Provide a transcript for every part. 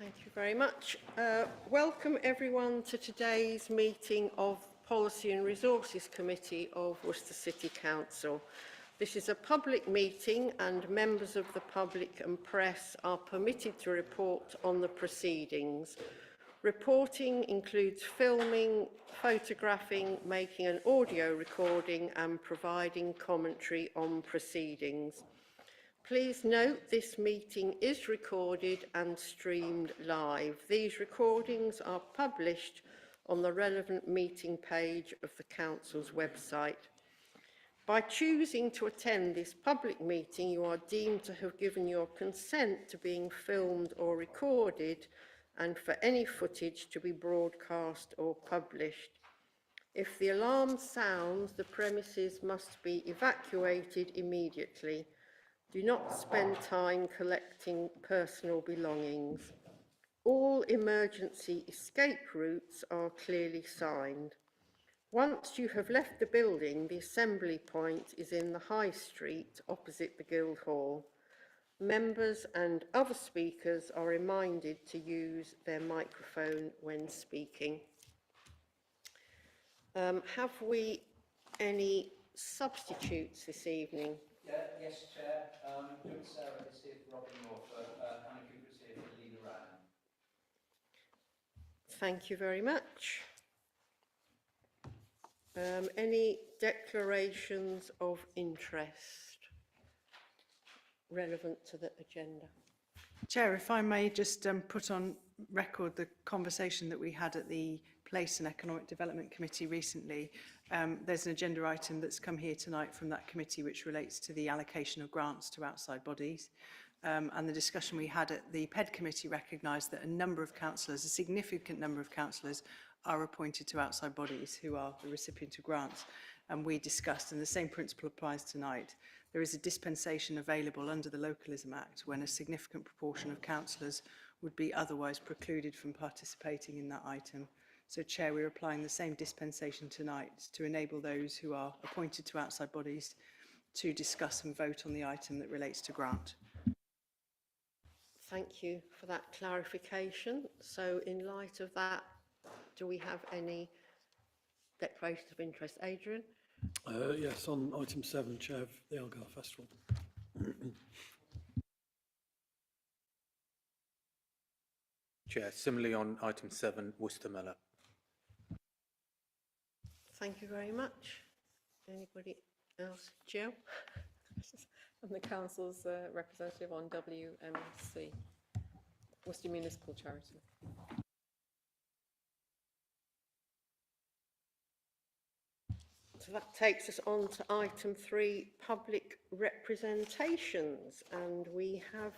Thank you very much. Welcome everyone to today's meeting of Policy and Resources Committee of Worcester City Council. This is a public meeting and members of the public and press are permitted to report on the proceedings. Reporting includes filming, photographing, making an audio recording and providing commentary on proceedings. Please note this meeting is recorded and streamed live. These recordings are published on the relevant meeting page of the Council's website. By choosing to attend this public meeting, you are deemed to have given your consent to being filmed or recorded and for any footage to be broadcast or published. If the alarm sounds, the premises must be evacuated immediately. Do not spend time collecting personal belongings. All emergency escape routes are clearly signed. Once you have left the building, the assembly point is in the High Street opposite the Guildhall. Members and other speakers are reminded to use their microphone when speaking. Have we any substitutes this evening? Yes, Chair. John Sarah is here for Robin Norfolk. Hannah Cooper is here for Lena Ryan. Thank you very much. Any declarations of interest relevant to the agenda? Chair, if I may just put on record the conversation that we had at the Place and Economic Development Committee recently. There's an agenda item that's come here tonight from that committee which relates to the allocation of grants to outside bodies. And the discussion we had at the PED committee recognised that a number of councillors, a significant number of councillors, are appointed to outside bodies who are the recipient of grants. And we discussed, and the same principle applies tonight, there is a dispensation available under the Localism Act when a significant proportion of councillors would be otherwise precluded from participating in that item. So, Chair, we're applying the same dispensation tonight to enable those who are appointed to outside bodies to discuss and vote on the item that relates to grant. Thank you for that clarification. So, in light of that, do we have any declarations of interest? Adrian? Yes, on item 7, Chair, of the Elgar Festival. Chair, similarly on item 7, Worcester Mellor. Thank you very much. Anybody else? Jill? I'm the Council's representative on WMC, Worcester Municipal Charity. So that takes us on to item 3, public representations, and we have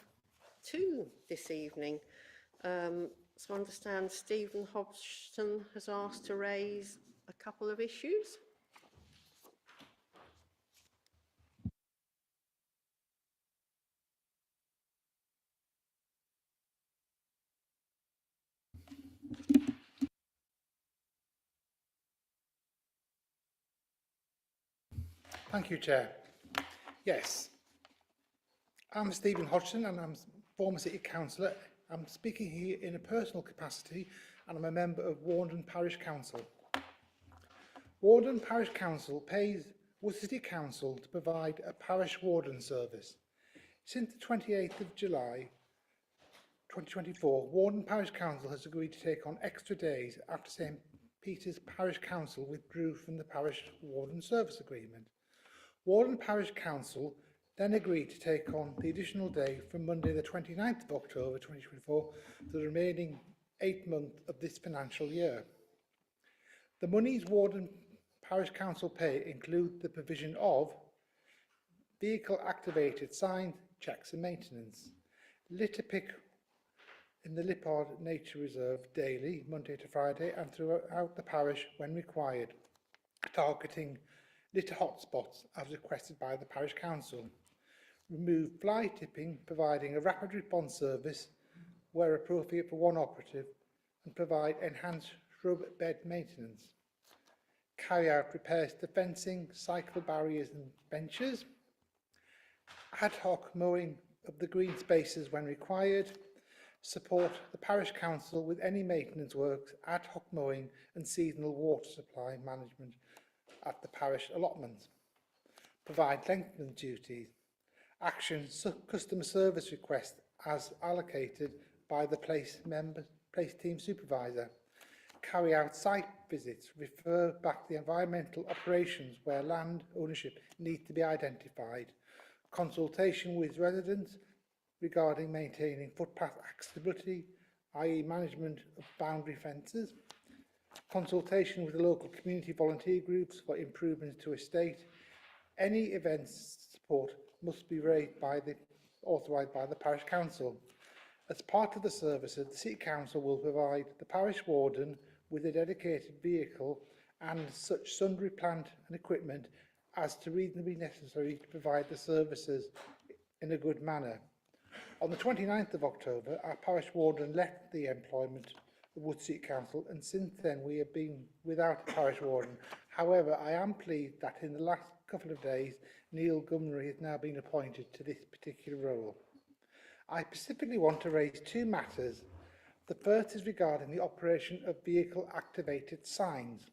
2 this evening. So I understand Stephen Hodgson has asked to raise a couple of issues. Thank you, Chair. Yes, I'm Stephen Hodgson and I'm former City Councillor. I'm speaking here in a personal capacity and I'm a member of Warndon Parish Council. Warndon Parish Council pays Worcester City Council to provide a parish warden service. Since the 28th of July 2024, Warndon Parish Council has agreed to take on extra days after St Peter's Parish Council withdrew from the Parish Warden Service Agreement. Warndon Parish Council then agreed to take on the additional day from Monday the 29th of October 2024 for the remaining 8 months of this financial year. The monies Warndon Parish Council pay include the provision of vehicle activated signs, checks and maintenance, litter pick in the Lippard Nature Reserve daily, Monday to Friday, and throughout the parish when required, targeting litter hotspots as requested by the Parish Council. Remove fly tipping, providing a rapid response service where appropriate for one operative, and provide enhanced shrub bed maintenance. Carry out repairs to fencing, cycle barriers and benches. Ad hoc mowing of the green spaces when required. support the parish council with any maintenance works, ad hoc mowing and seasonal water supply management at the parish allotments, provide lengthened duties, action customer service request as allocated by the place team supervisor, carry out site visits, refer back the environmental operations where land ownership needs to be identified, consultation with residents regarding maintaining footpath accessibility, i.e. management of boundary fences, consultation with the local community volunteer groups for improvements to estate. Any events support must be authorised by the parish council. As part of the services, the City Council will provide the parish warden with a dedicated vehicle and such sundry plant and equipment as to reasonably necessary to provide the services in a good manner. On the 29th of October, our parish warden left the employment of Wood City Council, and since then we have been without a parish warden. However, I am pleased that in the last couple of days, Neil Gummery has now been appointed to this particular role. I specifically want to raise two matters. The first is regarding the operation of vehicle-activated signs.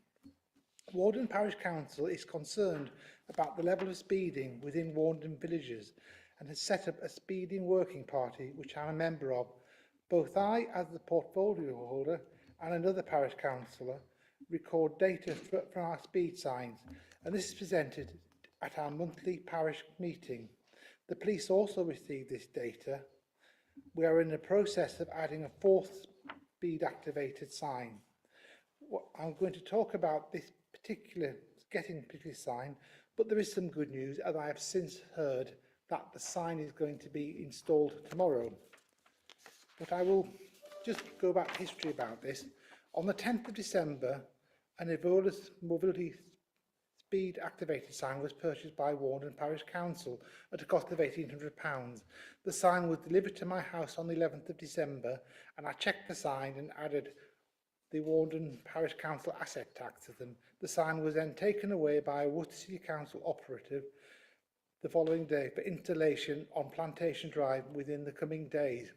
Warden Parish Council is concerned about the level of speeding within Warden villages and has set up a speeding working party, which I'm a member of. Both I, as the portfolio holder, and another parish councillor record data from our speed signs, and this is presented at our monthly parish meeting. The police also receive this data. We are in the process of adding a fourth speed-activated sign. I'm going to talk about this particular sign, but there is some good news, as I have since heard that the sign is going to be installed tomorrow. But I will just go back to history about this. On the 10th of December, an Evolus mobility speed activated sign was purchased by Warden Parish Council at a cost of £1,800. The sign was delivered to my house on the 11th of December, and I checked the sign and added the Warden Parish Council asset tax to them. The sign was then taken away by a Worcester City Council operative the following day for installation on Plantation Drive within the coming days.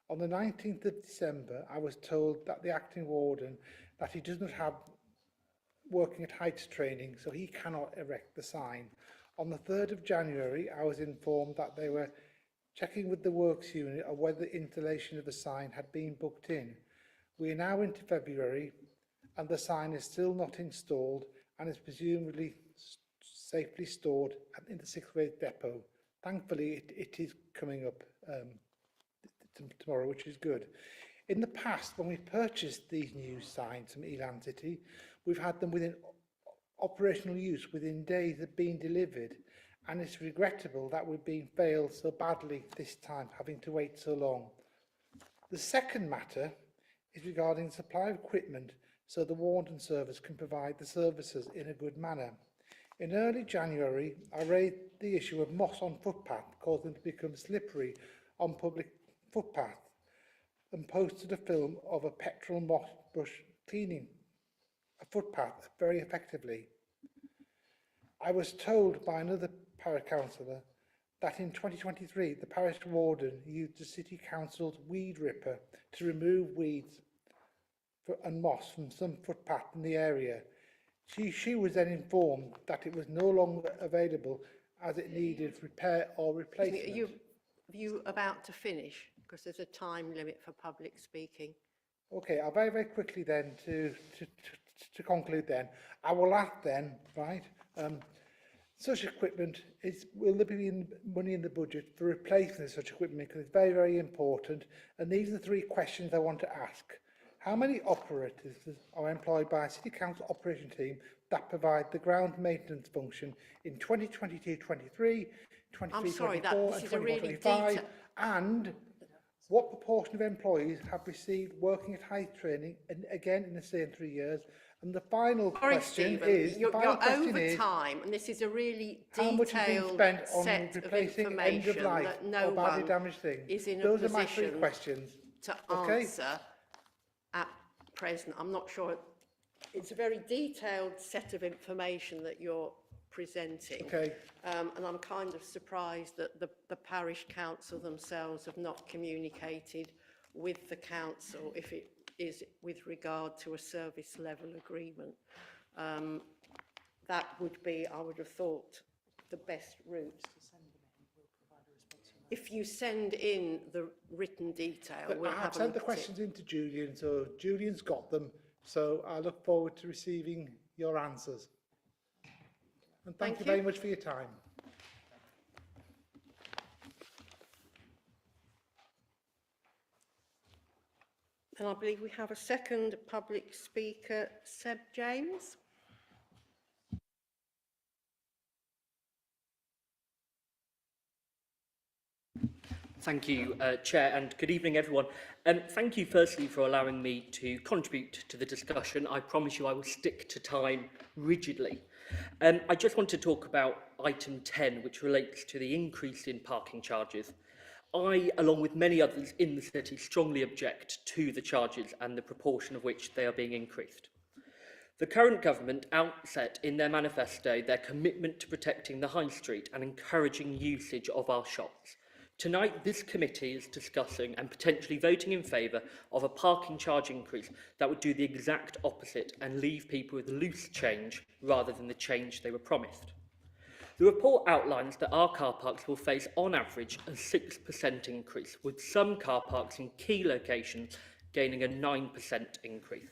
On the 19th of December, I was told that the acting warden that he does not have working at heights training, so he cannot erect the sign. On the 3rd of January, I was informed that they were checking with the works unit on whether the installation of the sign had been booked in. We are now into February, and the sign is still not installed and is presumably safely stored in the 6th Wave depot. Thankfully, it is coming up tomorrow, which is good. In the past, when we purchased these new signs from Elan City, we've had them within operational use within days of being delivered, and it's regrettable that we've been failed so badly this time, having to wait so long. The second matter is regarding supply of equipment so the Warden Service can provide the services in a good manner. In early January, I raised the issue of moss on footpath, causing them to become slippery on public footpath, and posted a film of a petrol moss brush cleaning a footpath very effectively. I was told by another parish councillor that in 2023 the parish warden used the City Council's weed ripper to remove weeds and moss from some footpath in the area. She was then informed that it was no longer available as it needed repair or replacement. Are you about to finish? Because there's a time limit for public speaking. Okay, I'll very, very quickly then to conclude then. I will ask then, right, such equipment, will there be money in the budget for replacing such equipment, because it's very, very important. And these are the three questions I want to ask. How many operatives are employed by a City Council operation team that provide the ground maintenance function in 2022-23, 23-24 and 24-25? And what proportion of employees have received working at height training, and again in the same 3 years? And the final question is, you're over time, and this is a really detailed set of information that no one is in a Those are my three position questions to answer at present. I'm not sure. It's a very detailed set of information that you're presenting. Okay. And I'm kind of surprised that the parish council themselves have not communicated with the council if it is with regard to a service level agreement. That would be, I would have thought, the best route. If you send in the written detail, But we'll I have have a sent the look at it. questions in to Julian, so Julian's got them. So I look forward to receiving your answers. And thank Thank you you. very much for your time. And I believe we have a second public speaker, Seb James. Thank you, Chair, and good evening, everyone. Thank you, firstly, for allowing me to contribute to the discussion. I promise you I will stick to time rigidly. I just want to talk about item 10, which relates to the increase in parking charges. I, along with many others in the city, strongly object to the charges and the proportion of which they are being increased. The current government outset in their manifesto their commitment to protecting the high street and encouraging usage of our shops. Tonight, this committee is discussing and potentially voting in favour of a parking charge increase that would do the exact opposite and leave people with loose change rather than the change they were promised. The report outlines that our car parks will face, on average, a 6% increase, with some car parks in key locations gaining a 9% increase.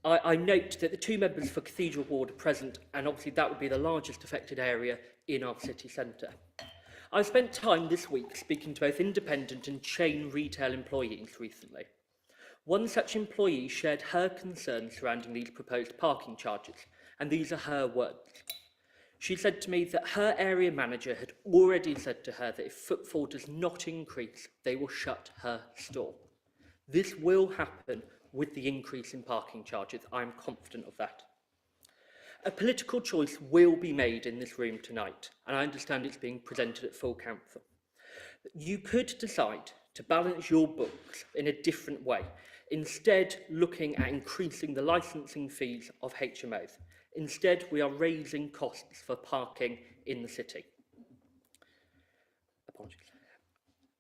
I note that the two members for Cathedral Ward are present, and obviously that would be the largest affected area in our city centre. I've spent time this week speaking to both independent and chain retail employees recently. One such employee shared her concerns surrounding these proposed parking charges, and these are her words. She said to me that her area manager had already said to her that if footfall does not increase, they will shut her store. This will happen with the increase in parking charges. I'm confident of that. A political choice will be made in this room tonight, and I understand it's being presented at full council. You could decide to balance your books in a different way, instead looking at increasing the licensing fees of HMOs. Instead, we are raising costs for parking in the city. Apologies.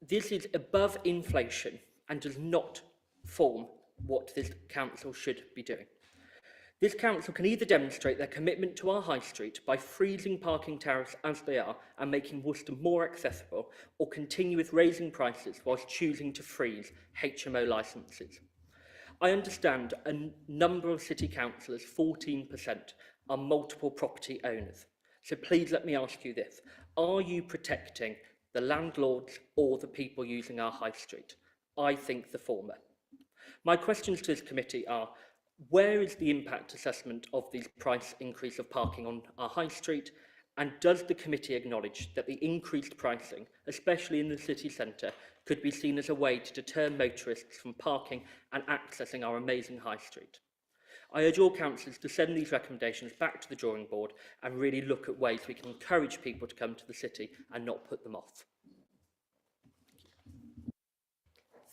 This is above inflation and does not form what this council should be doing. This council can either demonstrate their commitment to our high street by freezing parking tariffs as they are and making Worcester more accessible, or continue with raising prices whilst choosing to freeze HMO licences. I understand a number of city councillors, 14%, are multiple property owners. So please let me ask you this. Are you protecting the landlords or the people using our high street? I think the former. My questions to this committee are, where is the impact assessment of the price increase of parking on our high street? And does the committee acknowledge that the increased pricing, especially in the city centre, could be seen as a way to deter motorists from parking and accessing our amazing high street? I urge all councillors to send these recommendations back to the drawing board and really look at ways we can encourage people to come to the city and not put them off.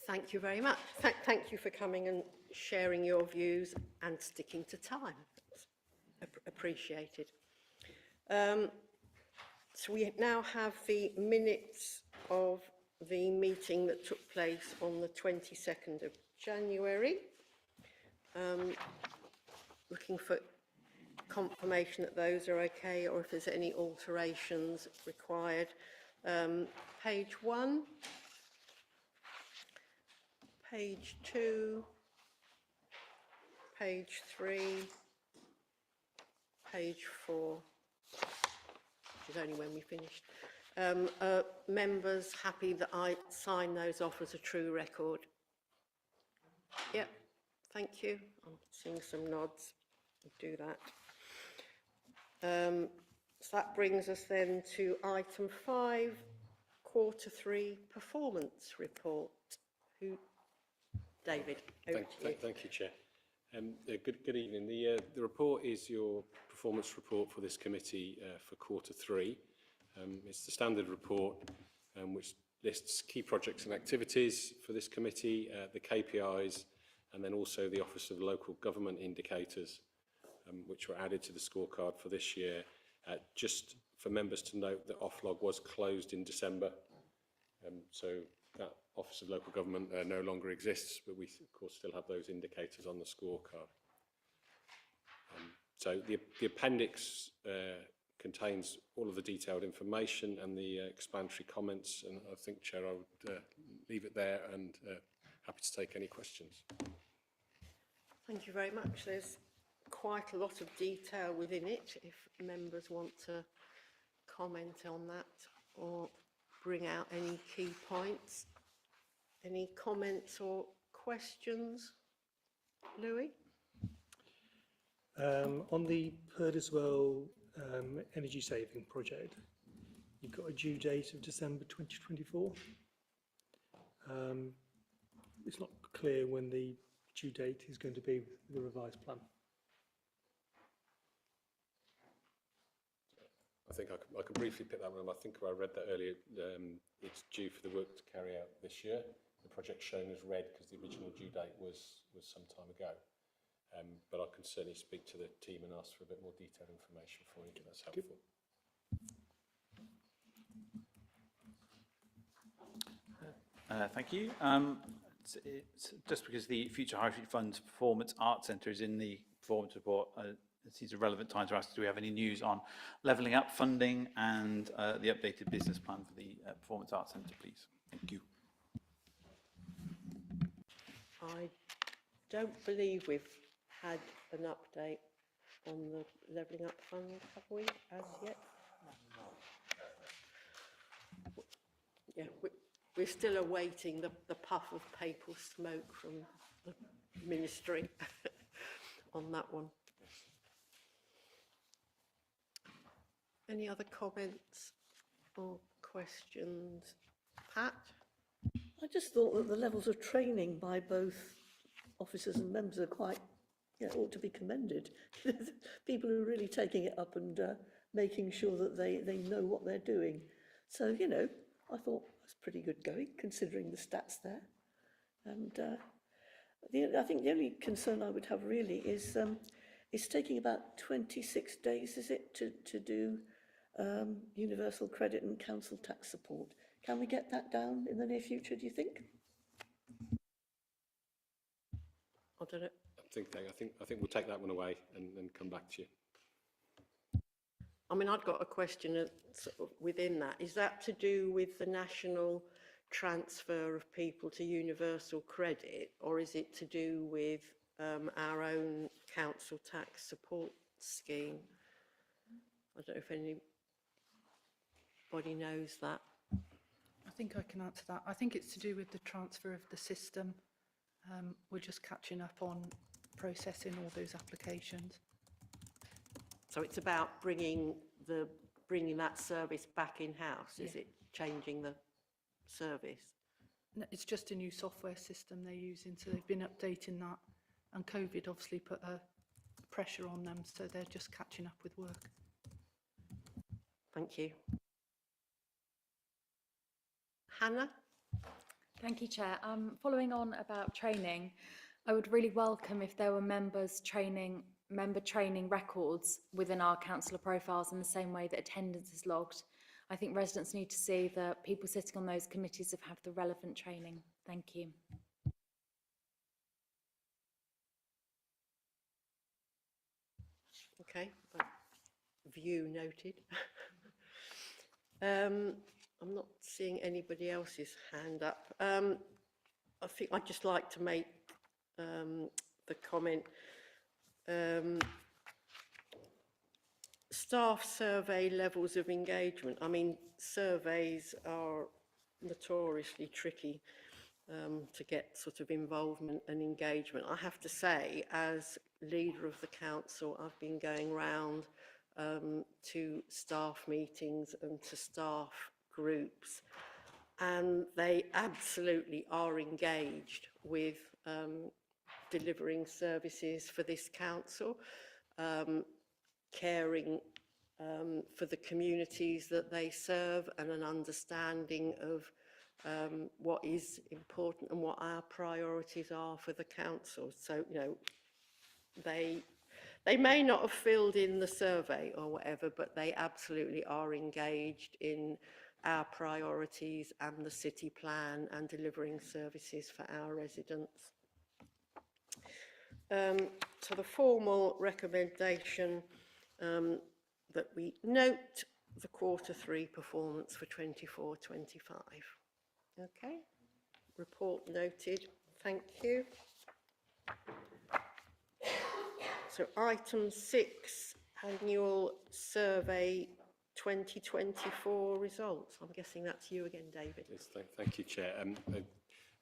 Thank you very much. Thank you for coming and sharing your views and sticking to time. Appreciated. So we now have the minutes of the meeting that took place on the 22nd of January. Looking for confirmation that those are okay, or if there's any alterations required. Page 1, page 2, page 3, page 4, which is only when we finished. Members happy that I sign those off as a true record? Yep, thank you. I'm seeing some nods. We'll do that. So that brings us then to item 5, quarter 3 performance report. David, over to you. Thank you, Chair. Good evening. The report is your performance report for this committee for quarter 3. It's the standard report which lists key projects and activities for this committee, the KPIs, and then also the Office of Local Government indicators, which were added to the scorecard for this year. Just for members to note that Oflog was closed in December, so that Office of Local Government no longer exists, but we, of course, still have those indicators on the scorecard. So the appendix contains all of the detailed information and the explanatory comments, and I think, Chair, I would leave it there and happy to take any questions. Thank you very much. There's quite a lot of detail within it, if members want to comment on that or bring out any key points. Any comments or questions? Louis? On the Purdeswell energy saving project, you've got a due date of December 2024. It's not clear when the due date is going to be with the revised plan. I think I could briefly pick that one up. I think I read that earlier. It's due for the work to carry out this year. The project's shown as red because the original due date was some time ago. But I can certainly speak to the team and ask for a bit more detailed information for you if that's helpful. Thank you. It's just because the Future High Street Fund's Performance Arts Centre is in the performance report, it seems a relevant time to ask, do we have any news on levelling up funding and the updated business plan for the Performance Arts Centre, please? Thank you. I don't believe we've had an update on the Levelling Up Fund, have we, as yet? Yeah, we're still awaiting the puff of papal smoke from the ministry on that one. Any other comments or questions? Pat? I just thought that the levels of training by both officers and members are quite, ought to be commended. People who are really taking it up and making sure that they know what they're doing. So, I thought that's pretty good going, considering the stats there. And I think the only concern I would have really is it's taking about 26 days, is it, to do universal credit and council tax support. Can we get that down in the near future, do you think? I don't know. I think we'll take that one away and come back to you. I mean, I've got a question sort of within that. Is that to do with the national transfer of people to universal credit, or is it to do with our own council tax support scheme? I don't know if anybody knows that. I think I can answer that. I think it's to do with the transfer of the system. We're just catching up on processing all those applications. So it's about bringing that service back in-house, is it? Changing the service? No, it's just a new software system they're using, so they've been updating that. And COVID obviously put a pressure on them, so they're just catching up with work. Thank you. Hannah? Thank you, Chair. Following on about training, I would really welcome if there were member training records within our councillor profiles in the same way that attendance is logged. I think residents need to see that people sitting on those committees have had the relevant training. Thank you. Okay, view noted. I'm not seeing anybody else's hand up. I think I'd just like to make the comment. Staff survey levels of engagement. I mean, surveys are notoriously tricky to get sort of involvement and engagement. I have to say, as leader of the council, I've been going round to staff meetings and to staff groups, and they absolutely are engaged with delivering services for this council, caring for the communities that they serve, and an understanding of what is important and what our priorities are for the council. So, they may not have filled in the survey or whatever, but they absolutely are engaged in our priorities and the city plan and delivering services for our residents. So the formal recommendation that we note the Q3 performance for 24-25. Okay, report noted. Thank you. So item 6, annual survey 2024 results. I'm guessing that's you again, David. Yes, thank you, Chair.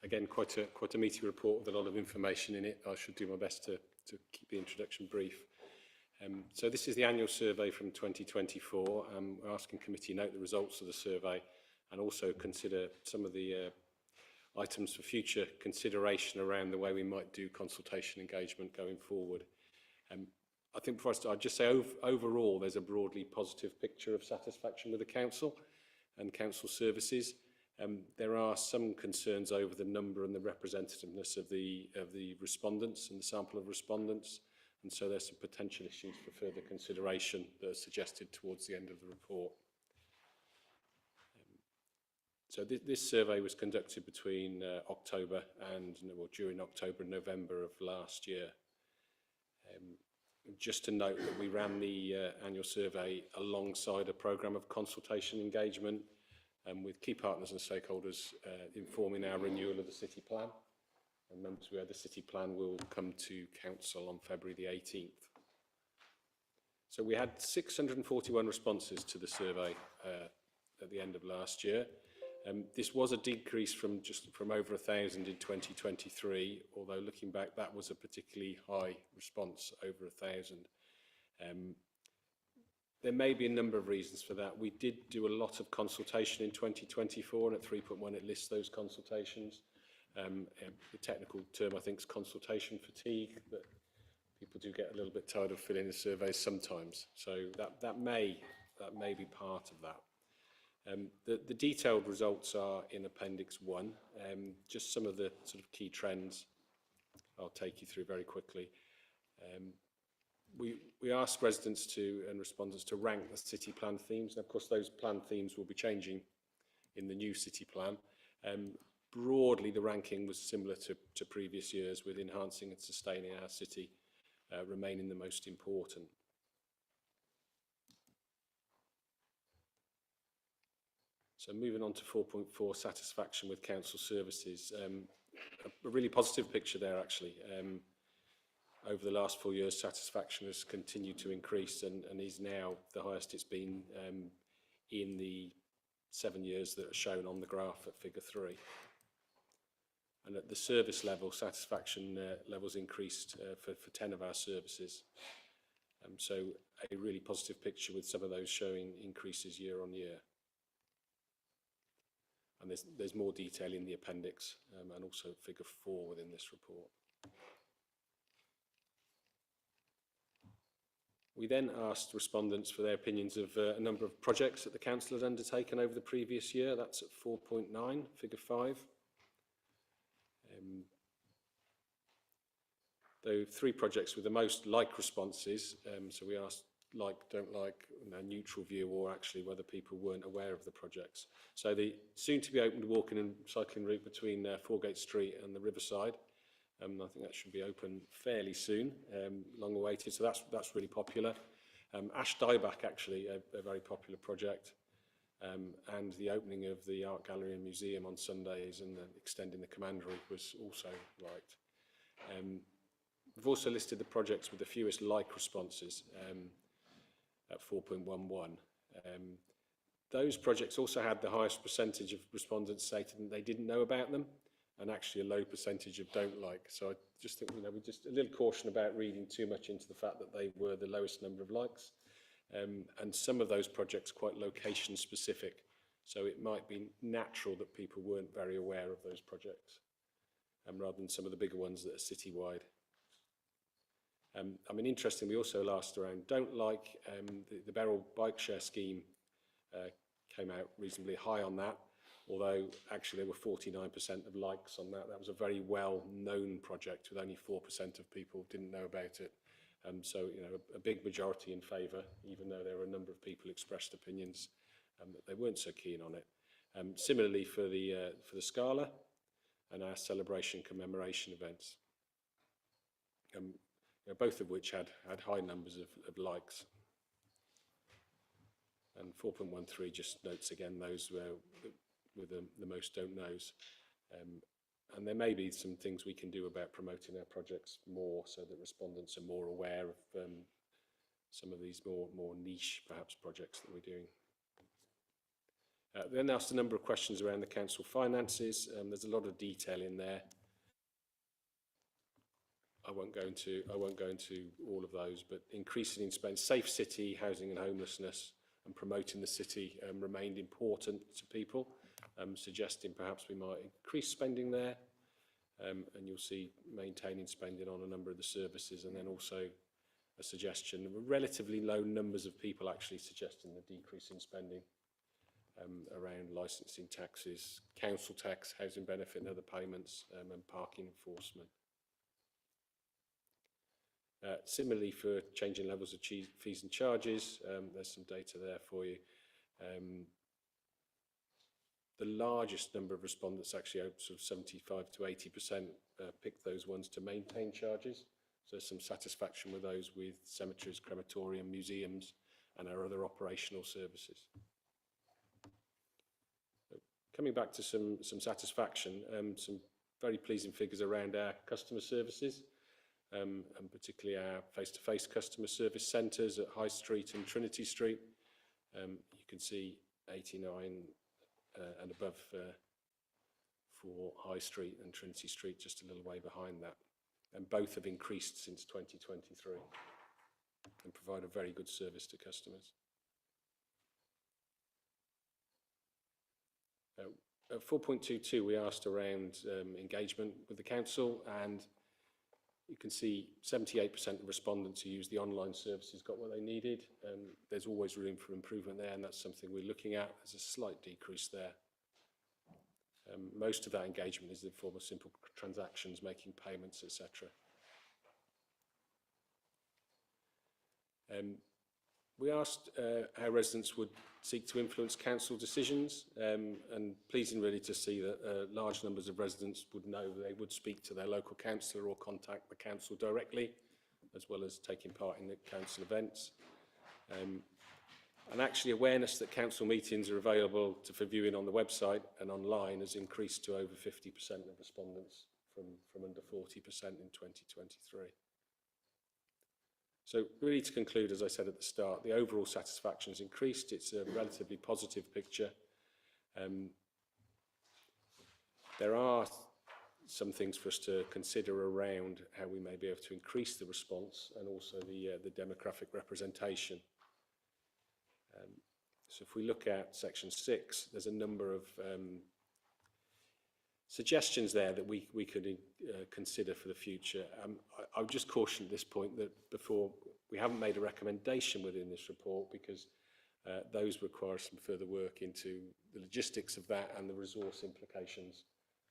Again, quite a meaty report with a lot of information in it. I should do my best to keep the introduction brief. So this is the annual survey from 2024. We're asking committee note the results of the survey and also consider some of the items for future consideration around the way we might do consultation engagement going forward. I think before I start, I'd just say overall there's a broadly positive picture of satisfaction with the council and council services. There are some concerns over the number and the representativeness of the respondents and the sample of respondents, and so there's some potential issues for further consideration that are suggested towards the end of the report. So this survey was conducted between October and, well, during October and November of last year. Just to note that we ran the annual survey alongside a programme of consultation engagement with key partners and stakeholders informing our renewal of the city plan. And remember, the city plan will come to council on February the 18th. So we had 641 responses to the survey at the end of last year. This was a decrease from over 1,000 in 2023, although looking back, that was a particularly high response, over 1,000. There may be a number of reasons for that. We did do a lot of consultation in 2024, and at 3.1 it lists those consultations. The technical term, I think, is consultation fatigue, but people do get a little bit tired of filling the surveys sometimes. So that may be part of that. The detailed results are in Appendix 1. Just some of the sort of key trends I'll take you through very quickly. We asked residents and respondents to rank the city plan themes. And of course, those plan themes will be changing in the new city plan. Broadly, the ranking was similar to previous years, with enhancing and sustaining our city remaining the most important. So moving on to 4.4, satisfaction with council services. A really positive picture there, actually. Over the last 4 years, satisfaction has continued to increase and is now the highest it's been in the 7 years that are shown on the graph at figure 3. And at the service level, satisfaction levels increased for 10 of our services. So a really positive picture with some of those showing increases year on year. And there's more detail in the appendix and also figure 4 within this report. We then asked respondents for their opinions of a number of projects that the council had undertaken over the previous year. That's at 4.9, figure 5. Though 3 projects with the most like responses, so we asked like, don't like, neutral view, or actually whether people weren't aware of the projects. So the soon-to-be opened walking and cycling route between Foregate Street and the Riverside, I think that should be open fairly soon, long awaited, so that's really popular. Ash Dieback, actually, a very popular project, and the opening of the Art Gallery and Museum on Sundays and extending the commandery was also liked. We've also listed the projects with the fewest like responses at 4.11. Those projects also had the highest percentage of respondents stating that they didn't know about them, and actually a low percentage of don't like. So I just think, we just a little caution about reading too much into the fact that they were the lowest number of likes. And some of those projects quite location specific. So it might be natural that people weren't very aware of those projects, rather than some of the bigger ones that are citywide. I mean, interestingly, we also asked around don't like, the Beryl bike share scheme came out reasonably high on that, although actually there were 49% of likes on that. That was a very well-known project with only 4% of people didn't know about it. So, a big majority in favour, even though there were a number of people who expressed opinions that they weren't so keen on it. Similarly for the Scala and our celebration commemoration events, both of which had high numbers of likes. And 4.13 just notes again those with the most don't knows. And there may be some things we can do about promoting our projects more so that respondents are more aware of some of these more niche, perhaps, projects that we're doing. Then asked a number of questions around the council finances. There's a lot of detail in there. I won't go into all of those, but increasing in spend, safe city, housing and homelessness, and promoting the city remained important to people, suggesting perhaps we might increase spending there. And you'll see maintaining spending on a number of the services, and then also a suggestion of relatively low numbers of people actually suggesting the decrease in spending around licensing taxes, council tax, housing benefit and other payments, and parking enforcement. Similarly, for changing levels of fees and charges, there's some data there for you. The largest number of respondents, actually sort of 75 to 80%, picked those ones to maintain charges. So some satisfaction with those with cemeteries, crematorium, museums, and our other operational services. Coming back to some satisfaction, some very pleasing figures around our customer services. And particularly our face-to-face customer service centres at High Street and Trinity Street. You can see 89 and above for High Street and Trinity Street, just a little way behind that. And both have increased since 2023 and provide a very good service to customers. At 4.22, we asked around engagement with the council, and you can see 78% of respondents who use the online services got what they needed. There's always room for improvement there, and that's something we're looking at. There's a slight decrease there. Most of that engagement is in the form of simple transactions, making payments, etc. We asked how residents would seek to influence council decisions, and pleasing really to see that large numbers of residents would know they would speak to their local councillor or contact the council directly, as well as taking part in the council events. And actually awareness that council meetings are available for viewing on the website and online has increased to over 50% of respondents from under 40% in 2023. So really, to conclude, as I said at the start, the overall satisfaction has increased. It's a relatively positive picture. There are some things for us to consider around how we may be able to increase the response and also the demographic representation. So if we look at section 6, there's a number of suggestions there that we could consider for the future. I would just caution at this point that before we haven't made a recommendation within this report, because those require some further work into the logistics of that and the resource implications.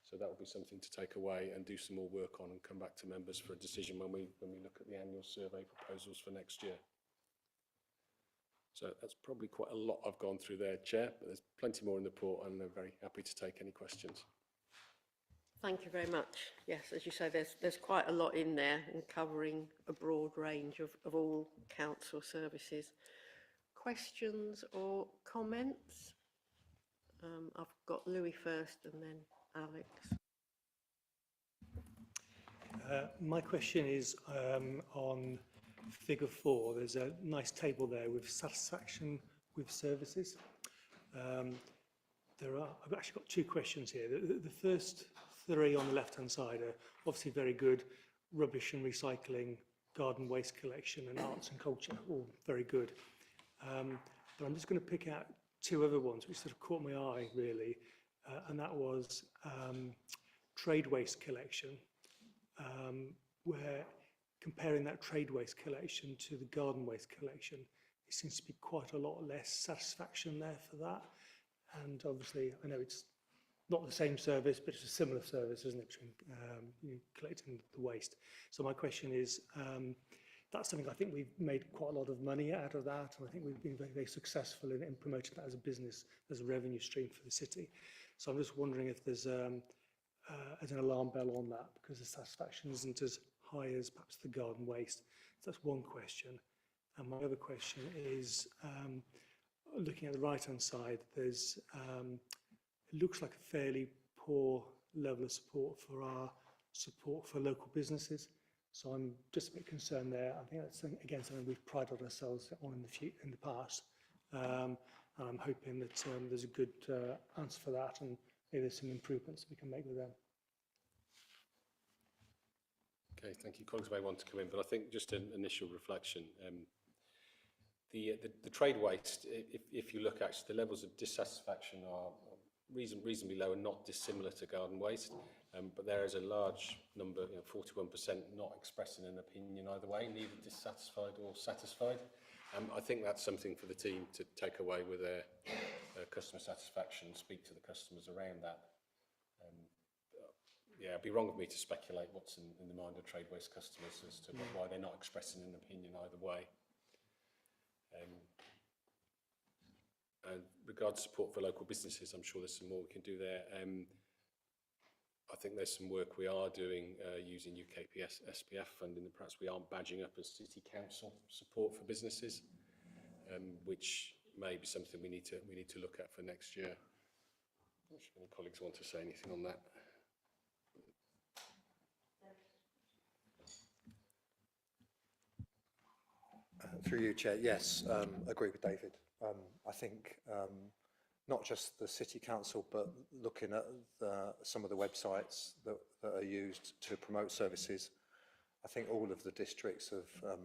So that will be something to take away and do some more work on and come back to members for a decision when we look at the annual survey proposals for next year. So that's probably quite a lot I've gone through there, Chair, but there's plenty more in the report, and I'm very happy to take any questions. Thank you very much. Yes, as you say, there's quite a lot in there and covering a broad range of all council services. Questions or comments? I've got Louis first and then Alex. My question is on figure 4. There's a nice table there with satisfaction with services. I've actually got 2 questions here. The first 3 on the left-hand side are obviously very good. Rubbish and recycling, garden waste collection, and arts and culture, all very good. But I'm just going to pick out 2 other ones which sort of caught my eye, really, and that was trade waste collection, where comparing that trade waste collection to the garden waste collection, there seems to be quite a lot less satisfaction there for that. And obviously, I know it's not the same service, but it's a similar service, isn't it, collecting the waste. So my question is, that's something I think we've made quite a lot of money out of that, and I think we've been very, very successful in promoting that as a business, as a revenue stream for the city. So I'm just wondering if there's an alarm bell on that, because the satisfaction isn't as high as perhaps the garden waste. So that's one question. And my other question is, looking at the right-hand side, there's it looks like a fairly poor level of support for local businesses. So I'm just a bit concerned there. I think that's, again, something we've prided ourselves on in the past. And I'm hoping that there's a good answer for that, and maybe there's some improvements we can make with them. Okay, thank you. Colleagues may want to come in, but I think just an initial reflection. The trade waste, if you look actually, the levels of dissatisfaction are reasonably low and not dissimilar to garden waste, but there is a large number, 41%, not expressing an opinion either way, neither dissatisfied or satisfied. I think that's something for the team to take away with their customer satisfaction, speak to the customers around that. Yeah, it'd be wrong of me to speculate what's in the mind of trade waste customers as to why they're not expressing an opinion either way. And regards support for local businesses, I'm sure there's some more we can do there. I think there's some work we are doing using UKPS SPF funding that perhaps we aren't badging up as City Council support for businesses, which may be something we need to look at for next year. I'm not sure if any colleagues want to say anything on that. Through you, Chair. Yes, agree with David. I think not just the City Council, but looking at some of the websites that are used to promote services, I think all of the districts have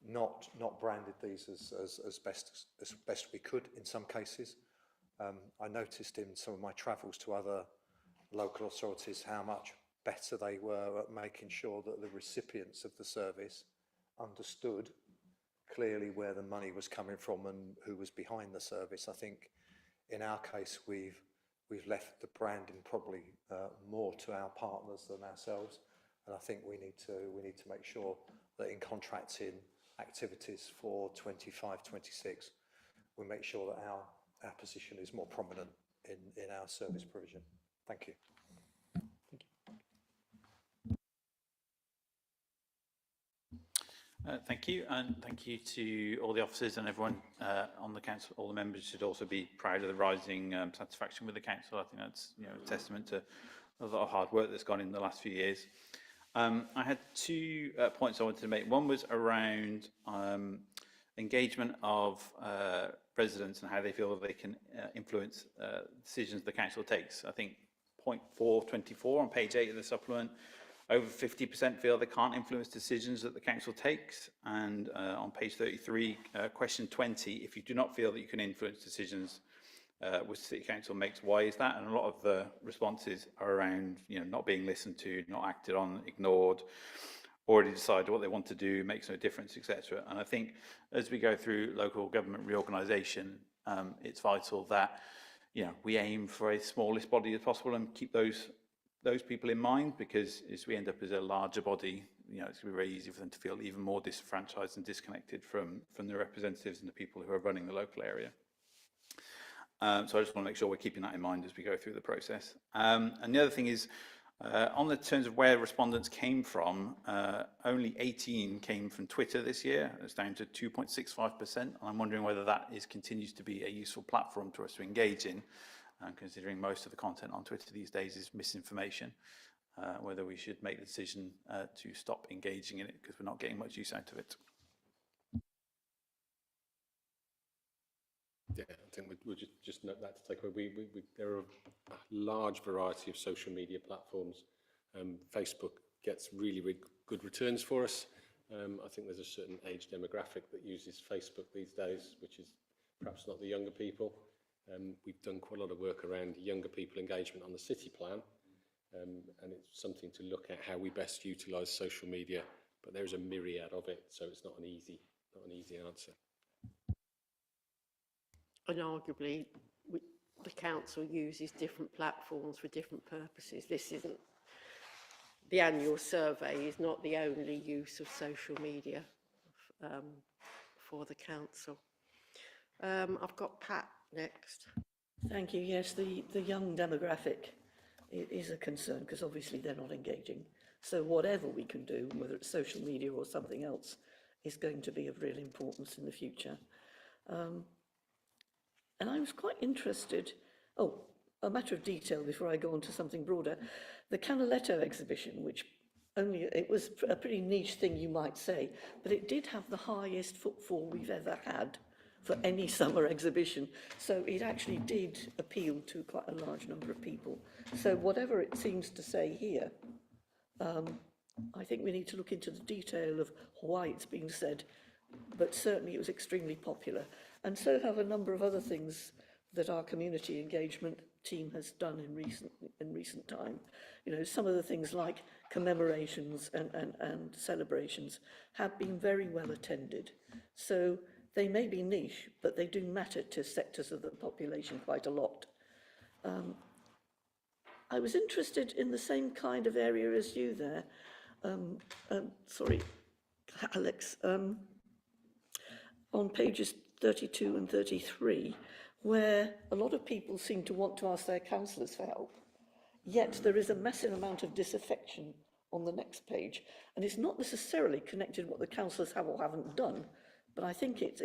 not branded these as best we could in some cases. I noticed in some of my travels to other local authorities how much better they were at making sure that the recipients of the service understood clearly where the money was coming from and who was behind the service. I think in our case we've left the branding probably more to our partners than ourselves, and I think we need to make sure that in contracting activities for 25-26 we make sure that our position is more prominent in our service provision. Thank you. Thank you, and thank you to all the officers and everyone on the council. All the members should also be proud of the rising satisfaction with the council. I think that's a testament to a lot of hard work that's gone in the last few years. I had 2 points I wanted to make. One was around engagement of residents and how they feel that they can influence decisions the council takes. I think point 424 on page 8 of the supplement. Over 50% feel they can't influence decisions that the council takes. And on page 33, question 20, if you do not feel that you can influence decisions which the City Council makes, why is that? And a lot of the responses are around not being listened to, not acted on, ignored, already decided what they want to do, makes no difference, etc. And I think as we go through local government reorganisation, it's vital that we aim for a smallest body as possible and keep those people in mind, because as we end up as a larger body, it's going to be very easy for them to feel even more disenfranchised and disconnected from the representatives and the people who are running the local area. So I just want to make sure we're keeping that in mind as we go through the process. And the other thing is, on the terms of where respondents came from, only 18 came from Twitter this year. It's down to 2.65%. And I'm wondering whether that continues to be a useful platform to us to engage in. Considering most of the content on Twitter these days is misinformation, whether we should make the decision to stop engaging in it because we're not getting much use out of it. Yeah, I think we'll just note that to take away. There are a large variety of social media platforms. Facebook gets really good returns for us. I think there's a certain age demographic that uses Facebook these days, which is perhaps not the younger people. We've done quite a lot of work around younger people engagement on the city plan, and it's something to look at how we best utilise social media, but there's a myriad of it, so it's not an easy answer. And arguably, the council uses different platforms for different purposes. This the annual survey is not the only use of social media for the council. I've got Pat next. Thank you. Yes, the young demographic is a concern because obviously they're not engaging. So whatever we can do, whether it's social media or something else, is going to be of real importance in the future. And I was quite interested, a matter of detail before I go on to something broader, the Canaletto exhibition, which it was a pretty niche thing you might say, but it did have the highest footfall we've ever had for any summer exhibition. So it actually did appeal to quite a large number of people. So whatever it seems to say here, I think we need to look into the detail of why it's being said, but certainly it was extremely popular. And so have a number of other things that our community engagement team has done in recent time. You know, some of the things like commemorations and celebrations have been very well attended. So they may be niche, but they do matter to sectors of the population quite a lot. I was interested in the same kind of area as you there. Sorry, Alex. On pages 32 and 33, where a lot of people seem to want to ask their councillors for help, yet there is a massive amount of disaffection on the next page. And it's not necessarily connected to what the councillors have or haven't done, but I think it's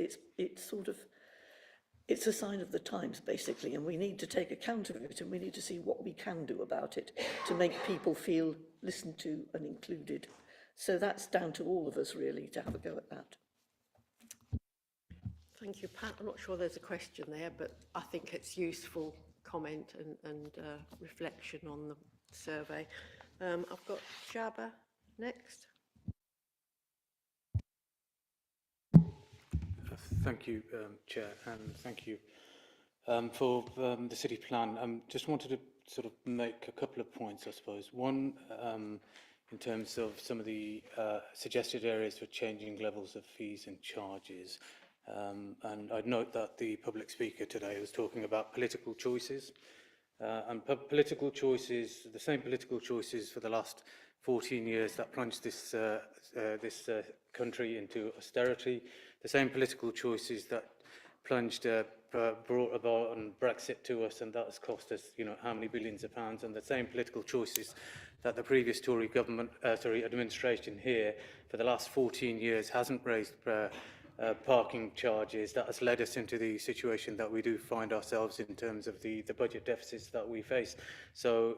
a sign of the times, basically, and we need to take account of it, and we need to see what we can do about it to make people feel listened to and included. So that's down to all of us, really, to have a go at that. Thank you, Pat. I'm not sure there's a question there, but I think it's useful comment and reflection on the survey. I've got Shaba next. Thank you, Chair, and thank you for the city plan. Just wanted to sort of make a couple of points, I suppose. One, in terms of some of the suggested areas for changing levels of fees and charges. And I'd note that the public speaker today was talking about political choices. And political choices, the same political choices for the last 14 years that plunged this country into austerity, the same political choices that plunged, brought about on Brexit to us, and that has cost us, you know, how many billions of pounds, and the same political choices that the previous Tory government, administration here for the last 14 years hasn't raised parking charges. That has led us into the situation that we do find ourselves in terms of the budget deficits that we face. So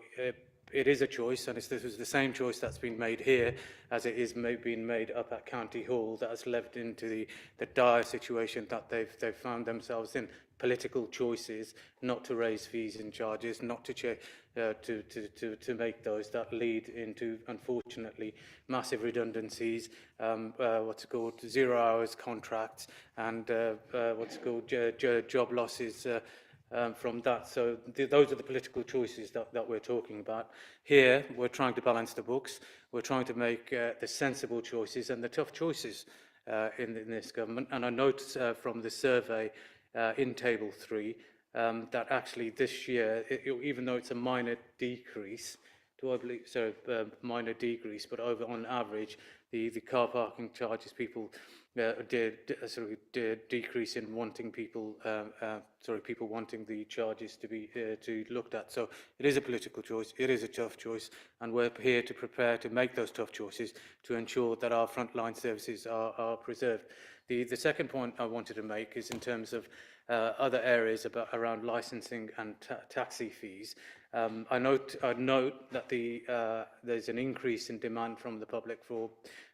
it is a choice, and this is the same choice that's been made here as it is being made up at County Hall that has led into the dire situation that they've found themselves in. Political choices not to raise fees and charges, not to make those that lead into, unfortunately, massive redundancies, what's called 0 hours contracts, and what's called job losses from that. So those are the political choices that we're talking about. Here, we're trying to balance the books. We're trying to make the sensible choices and the tough choices in this government. And I note from the survey in Table 3 that actually this year, even though it's a minor decrease, minor decrease, but over on average, the car parking charges people did decrease in wanting people wanting the charges to be looked at. So it is a political choice, it is a tough choice, and we're here to prepare to make those tough choices to ensure that our frontline services are preserved. The second point I wanted to make is in terms of other areas around licensing and taxi fees. I note that there's an increase in demand from the public for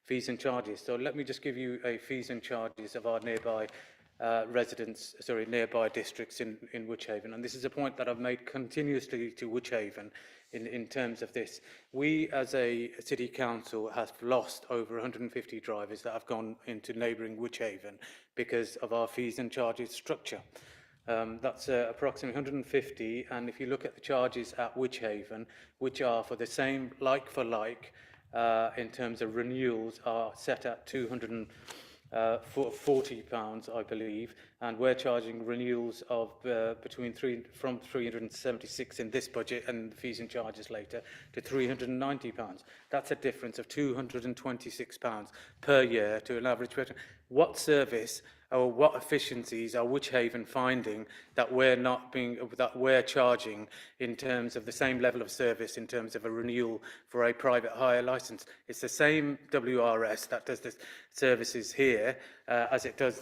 fees and charges. So let me just give you a fees and charges of our nearby nearby districts in Wychavon. And this is a point that I've made continuously to Wychavon in terms of this. We, as a city council, have lost over 150 drivers that have gone into neighbouring Wychavon because of our fees and charges structure. That's approximately 150, and if you look at the charges at Wychavon, which are for the same like for like, in terms of renewals, are set at £240, I believe, and we're charging renewals of from 376 in this budget and the fees and charges later to £390. That's a difference of £226 per year to an average person. What service or what efficiencies are Wychhaven finding that we're charging in terms of the same level of service in terms of a renewal for a private hire licence? It's the same WRS that does the services here as it does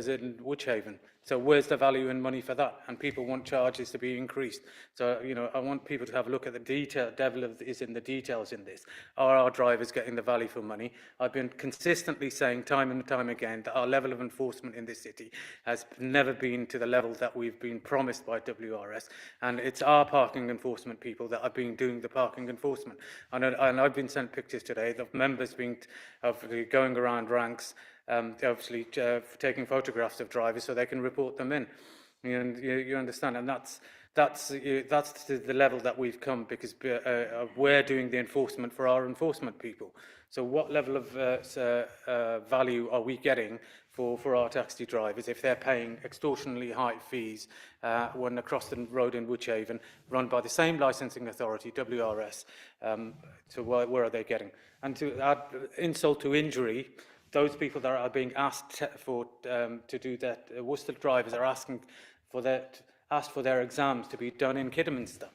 in Wychhaven. So where's the value in money for that? And people want charges to be increased. So, you know, I want people to have a look at the detail. Devil is in the details in this. Are our drivers getting the value for money? I've been consistently saying time and time again that our level of enforcement in this city has never been to the level that we've been promised by WRS. And it's our parking enforcement people that have been doing the parking enforcement. And I've been sent pictures today of members going around ranks, obviously taking photographs of drivers so they can report them in. And you understand, and that's to the level that we've come because we're doing the enforcement for our enforcement people. So what level of value are we getting for our taxi drivers if they're paying extortionately high fees when across the road in Wychhaven, run by the same licensing authority, WRS? So where are they getting? And to add insult to injury, those people that are being asked to do that, Worcester drivers are asked for their exams to be done in Kidderminster.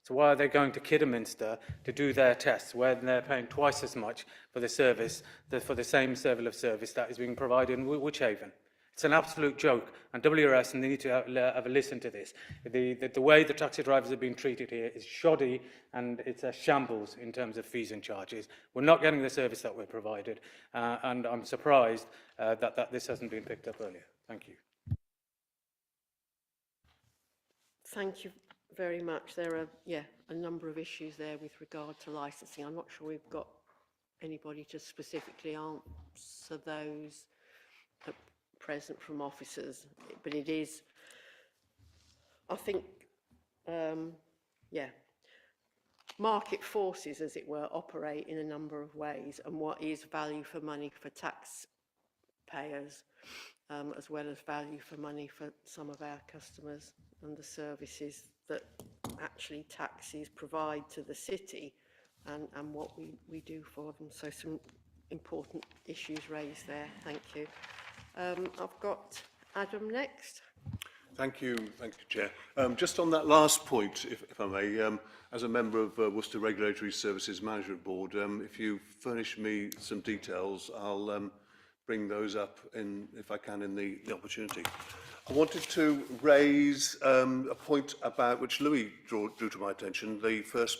So why are they going to Kidderminster to do their tests when they're paying twice as much for the service, for the same level of service that is being provided in Wychhaven? It's an absolute joke, and WRS need to have a listen to this. The way the taxi drivers are being treated here is shoddy, and it's a shambles in terms of fees and charges. We're not getting the service that we're provided, and I'm surprised that this hasn't been picked up earlier. Thank you. Thank you very much. There are, a number of issues there with regard to licensing. I'm not sure we've got anybody to specifically answer those at present from officers, but it is, I think, market forces, as it were, operate in a number of ways, and what is value for money for taxpayers, as well as value for money for some of our customers and the services that actually taxis provide to the city, and what we do for them. So some important issues raised there. Thank you. I've got Adam next. Thank you, Chair. Just on that last point, if I may, as a member of Worcester Regulatory Services Management Board, if you furnish me some details, I'll bring those up if I can in the opportunity. I wanted to raise a point about which Louis drew to my attention, the first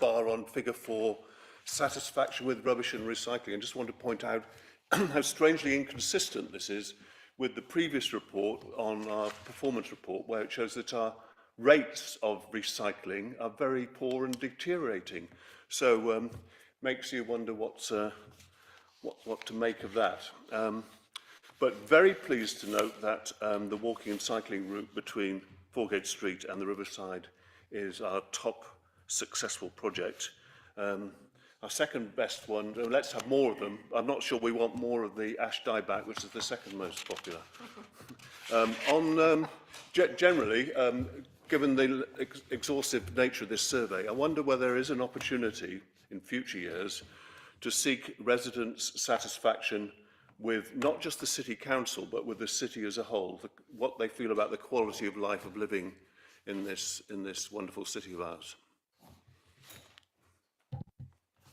bar on figure 4, satisfaction with rubbish and recycling. I just want to point out how strangely inconsistent this is with the previous report on our performance report, where it shows that our rates of recycling are very poor and deteriorating. So makes you wonder what to make of that. But very pleased to note that the walking and cycling route between Foregate Street and the Riverside is our top successful project. Our second best one, let's have more of them. I'm not sure we want more of the Ash Dieback, which is the second most popular. Generally, given the exhaustive nature of this survey, I wonder whether there is an opportunity in future years to seek residents' satisfaction with not just the City Council, but with the city as a whole, what they feel about the quality of life of living in this wonderful city of ours.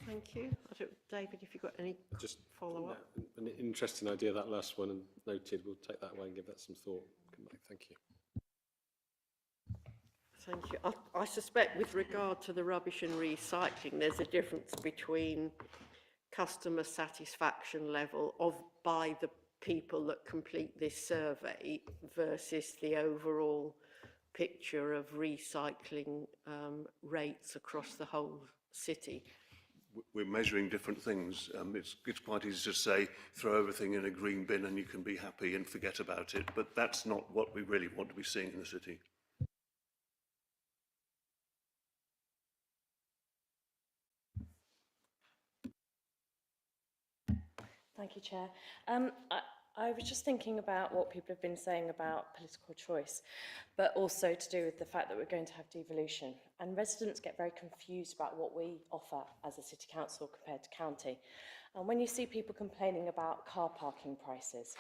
Thank you. David, if you've got any follow-up. An interesting idea, that last one, and noted. We'll take that away and give that some thought. Come back. Thank you. Thank you. I suspect with regard to the rubbish and recycling, there's a difference between customer satisfaction level by the people that complete this survey versus the overall picture of recycling rates across the whole city. We're measuring different things. It's quite easy to say, throw everything in a green bin and you can be happy and forget about it, but that's not what we really want to be seeing in the city. Thank you, Chair. I was just thinking about what people have been saying about political choice, but also to do with the fact that we're going to have devolution. And residents get very confused about what we offer as a city council compared to county. And when you see people complaining about car parking prices,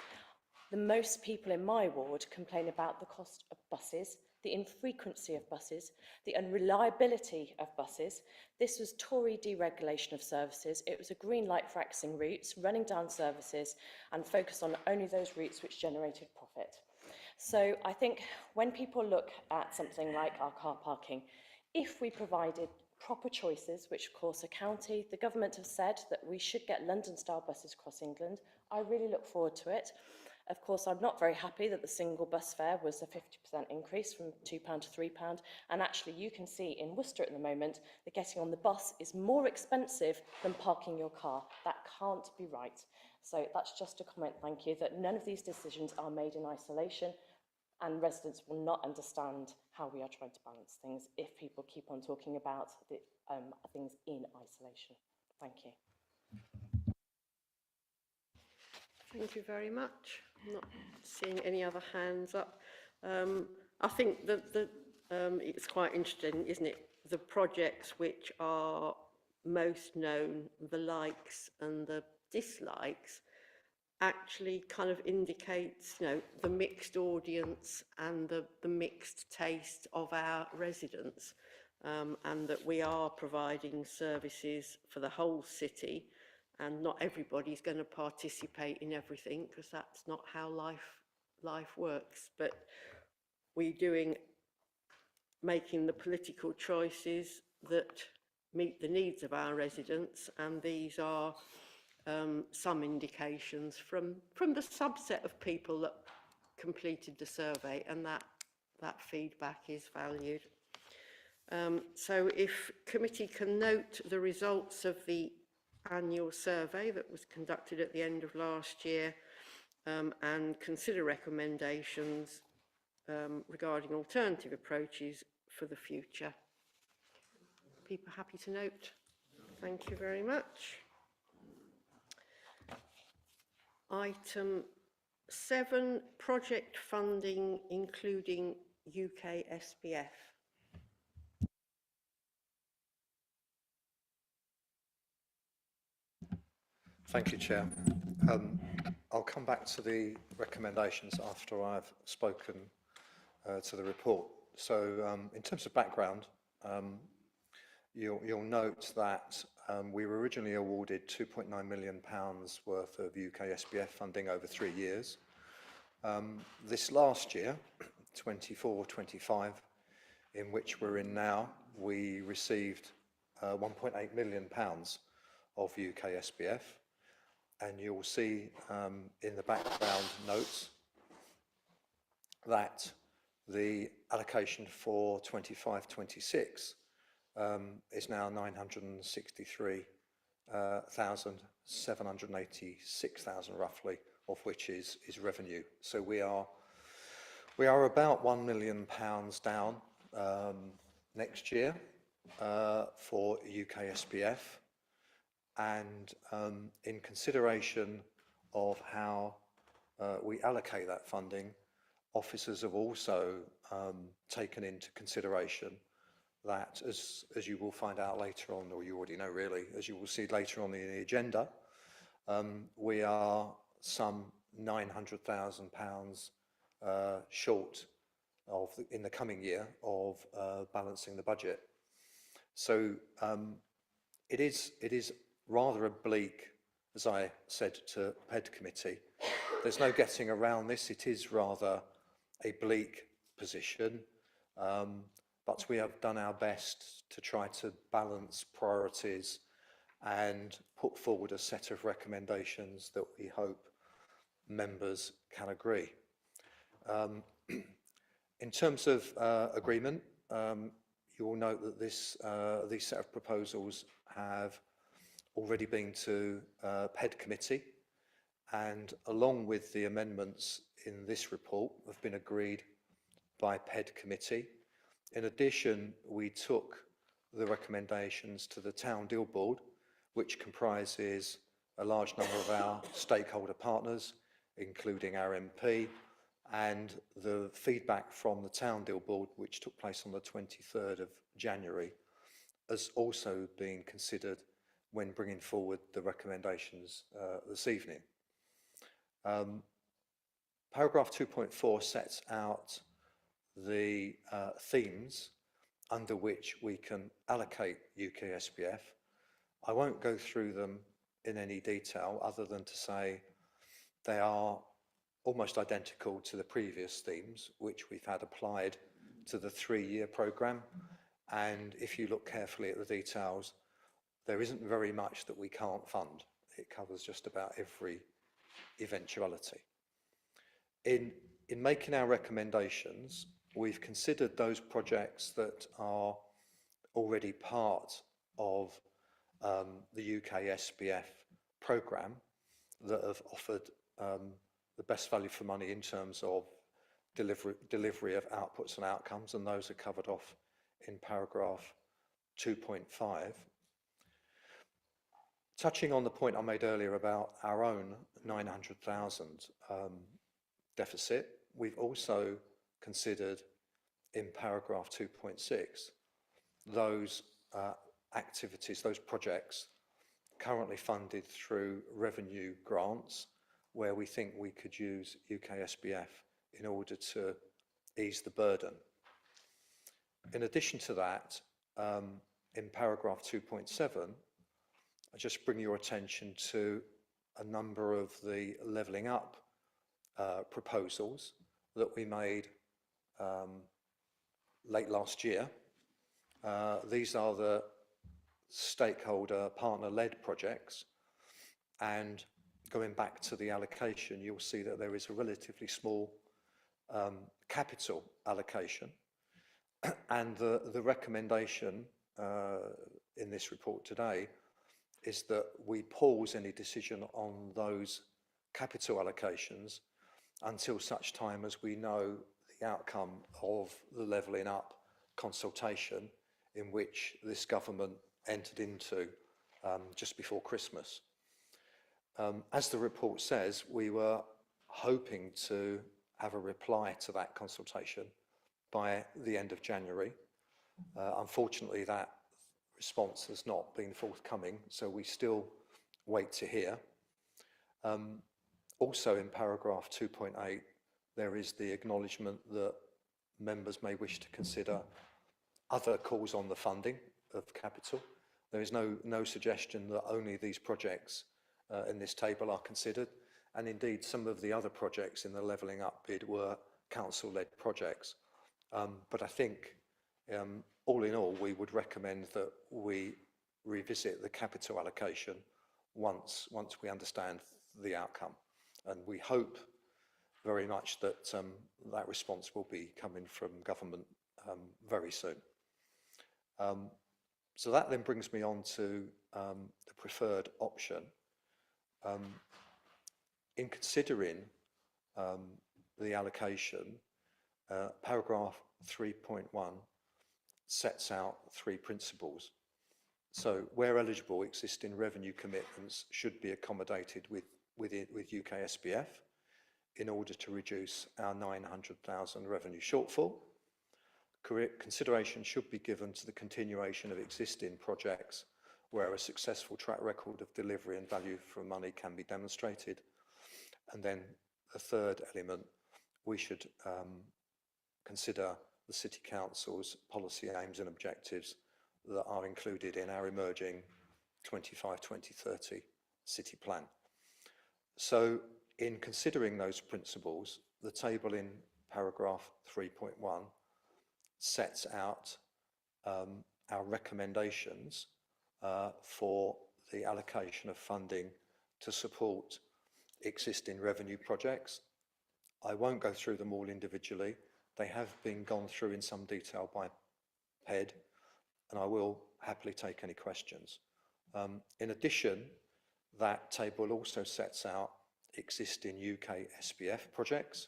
the most people in my ward complain about the cost of buses, the infrequency of buses, the unreliability of buses. This was Tory deregulation of services. It was a green light for axing routes, running down services and focus on only those routes which generated profit. So I think when people look at something like our car parking, if we provided proper choices, which of course a county, the government have said that we should get London-style buses across England, I really look forward to it. Of course, I'm not very happy that the single bus fare was a 50% increase from £2 to £3. And actually, you can see in Worcester at the moment that getting on the bus is more expensive than parking your car. That can't be right. So that's just a comment, thank you, that none of these decisions are made in isolation, and residents will not understand how we are trying to balance things if people keep on talking about the, things in isolation. Thank you. Thank you very much. I'm not seeing any other hands up. I think that it's quite interesting, isn't it? The projects which are most known, the likes and the dislikes, actually kind of indicates, you know, the mixed audience and the mixed taste of our residents, and that we are providing services for the whole city. And not everybody's going to participate in everything, because that's not how life works. But we're making the political choices that meet the needs of our residents, and these are some indications from the subset of people that completed the survey, and that feedback is valued. So if committee can note the results of the annual survey that was conducted at the end of last year, and consider recommendations regarding alternative approaches for the future. People happy to note? Thank you very much. Item 7, project funding including UK SPF. Thank you, Chair. I'll come back to the recommendations after I've spoken to the report. So in terms of background, you'll note that we were originally awarded £2.9 million worth of UK SPF funding over 3 years. This last year, 24-25, in which we're in now, we received £1.8 million of UK SPF. And you'll see in the background notes that the allocation for 25-26 is now 963,786,000 roughly, of which is revenue. So we are about £1 million down next year for UK SPF. And in consideration of how we allocate that funding, officers have also taken into consideration that, as you will find out later on, or you already know really, as you will see later on in the agenda, we are some £900,000 short of in the coming year of balancing the budget. So it is rather a bleak, as I said to PED committee. There's no getting around this. It is rather a bleak position, but we have done our best to try to balance priorities and put forward a set of recommendations that we hope members can agree. In terms of agreement, you will note that these set of proposals have already been to PED committee, and along with the amendments in this report have been agreed by PED committee. In addition, we took the recommendations to the Town Deal Board, which comprises a large number of our stakeholder partners, including our MP, and the feedback from the Town Deal Board, which took place on the 23rd of January, has also been considered when bringing forward the recommendations this evening. Paragraph 2.4 sets out the themes under which we can allocate UK SPF. I won't go through them in any detail other than to say they are almost identical to the previous themes which we've had applied to the 3-year programme, and if you look carefully at the details, there isn't very much that we can't fund. It covers just about every eventuality. In making our recommendations, we've considered those projects that are already part of the UK SPF programme that have offered the best value for money in terms of delivery of outputs and outcomes, and those are covered off in paragraph 2.5. Touching on the point I made earlier about our own 900,000 deficit, we've also considered in paragraph 2.6 those activities, those projects currently funded through revenue grants where we think we could use UK SPF in order to ease the burden. In addition to that, in paragraph 2.7, I just bring your attention to a number of the levelling up proposals that we made late last year. These are the stakeholder partner-led projects, and going back to the allocation, you'll see that there is a relatively small capital allocation, and the recommendation in this report today is that we pause any decision on those capital allocations until such time as we know the outcome of the levelling up consultation in which this government entered into just before Christmas. As the report says, we were hoping to have a reply to that consultation by the end of January. Unfortunately, that response has not been forthcoming, so we still wait to hear. Also in paragraph 2.8, there is the acknowledgement that members may wish to consider other calls on the funding of capital. There is no suggestion that only these projects in this table are considered, and indeed some of the other projects in the levelling up bid were council-led projects. But I think all in all, we would recommend that we revisit the capital allocation once we understand the outcome, and we hope very much that that response will be coming from government very soon. So that then brings me on to the preferred option. In considering the allocation, paragraph 3.1 sets out 3 principles. So where eligible, existing revenue commitments should be accommodated with UK SPF in order to reduce our 900,000 revenue shortfall. Consideration should be given to the continuation of existing projects where a successful track record of delivery and value for money can be demonstrated. And then the third element, we should consider the City Council's policy aims and objectives that are included in our emerging 25-2030 City Plan. So in considering those principles, the table in paragraph 3.1 sets out our recommendations for the allocation of funding to support existing revenue projects. I won't go through them all individually. They have been gone through in some detail by PED, and I will happily take any questions. In addition, that table also sets out existing UK SPF projects.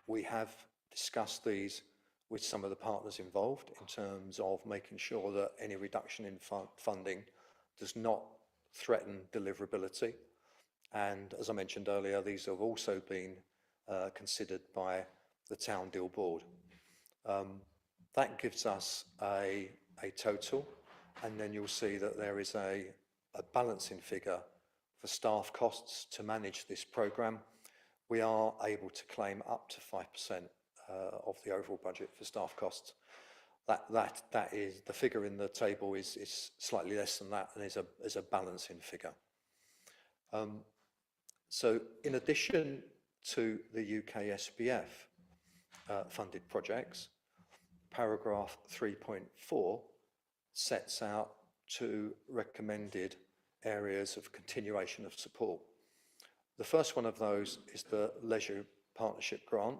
We have discussed these with some of the partners involved in terms of making sure that any reduction in funding does not threaten deliverability. And as I mentioned earlier, these have also been considered by the Town Deal Board. That gives us a total, and then you'll see that there is a balancing figure for staff costs to manage this programme. We are able to claim up to 5% of the overall budget for staff costs. That is the figure in the table is slightly less than that, and is a balancing figure. So in addition to the UK SBF funded projects, paragraph 3.4 sets out two recommended areas of continuation of support. The first one of those is the Leisure Partnership Grant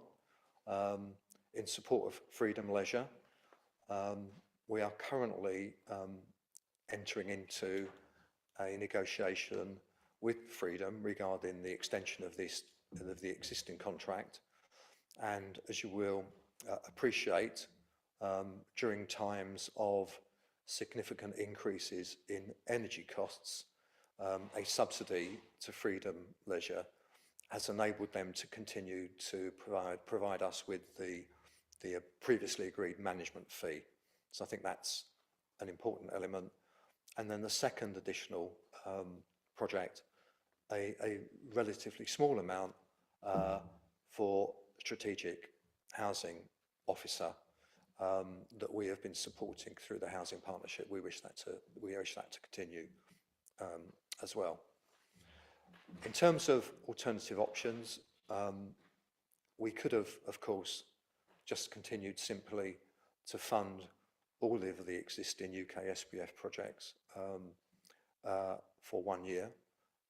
in support of Freedom Leisure. We are currently entering into a negotiation with Freedom regarding the extension of the existing contract, and as you will appreciate, during times of significant increases in energy costs, a subsidy to Freedom Leisure has enabled them to continue to provide us with the previously agreed management fee. So I think that's an important element. And then the second additional project, a relatively small amount for strategic housing officer that we have been supporting through the housing partnership. We wish that to continue as well. In terms of alternative options, we could have, of course, just continued simply to fund all of the existing UK SBF projects for 1 year.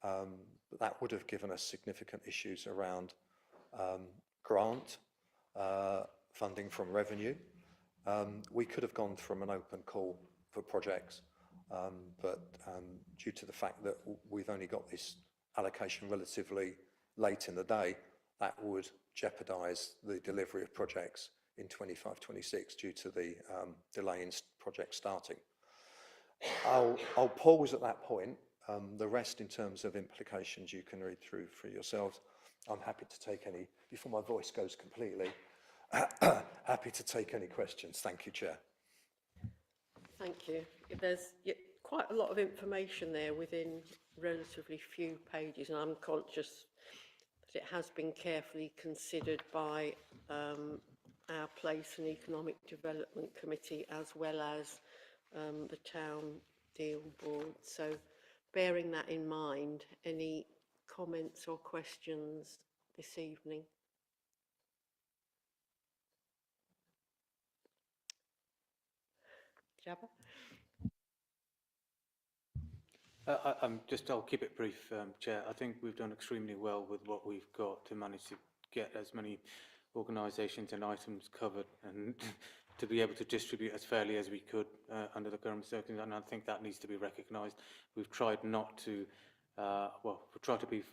But that would have given us significant issues around grant, funding from revenue. We could have gone from an open call for projects, but due to the fact that we've only got this allocation relatively late in the day, that would jeopardise the delivery of projects in 25-26 due to the delay in project starting. I'll pause at that point. The rest, in terms of implications, you can read through for yourselves. I'm happy to take any, before my voice goes completely, happy to take any questions. Thank you, Chair. Thank you. There's quite a lot of information there within relatively few pages, and I'm conscious that it has been carefully considered by our Place and Economic Development Committee as well as the Town Deal Board. So bearing that in mind, any comments or questions this evening? Jabba? I'll keep it brief, Chair. I think we've done extremely well with what we've got to manage to get as many organisations and items covered and to be able to distribute as fairly as we could under the current circumstances, and I think that needs to be recognised. We've tried not to, we've tried to be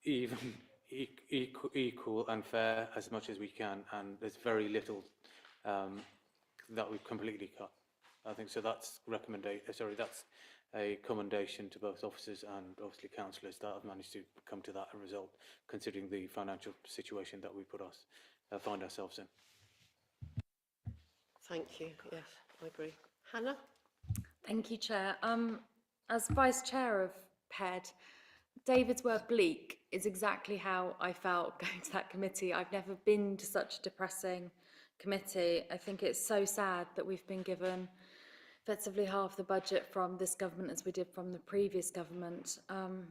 even, equal and fair as much as we can, and there's very little that we've completely cut. I think so. That's that's a commendation to both officers and obviously councillors that have managed to come to that result, considering the financial situation that we find ourselves in. Thank you. Yes, I agree. Hannah? Thank you, Chair. As Vice Chair of PED, David's word bleak is exactly how I felt going to that committee. I've never been to such a depressing committee. I think it's so sad that we've been given effectively half the budget from this government as we did from the previous government. And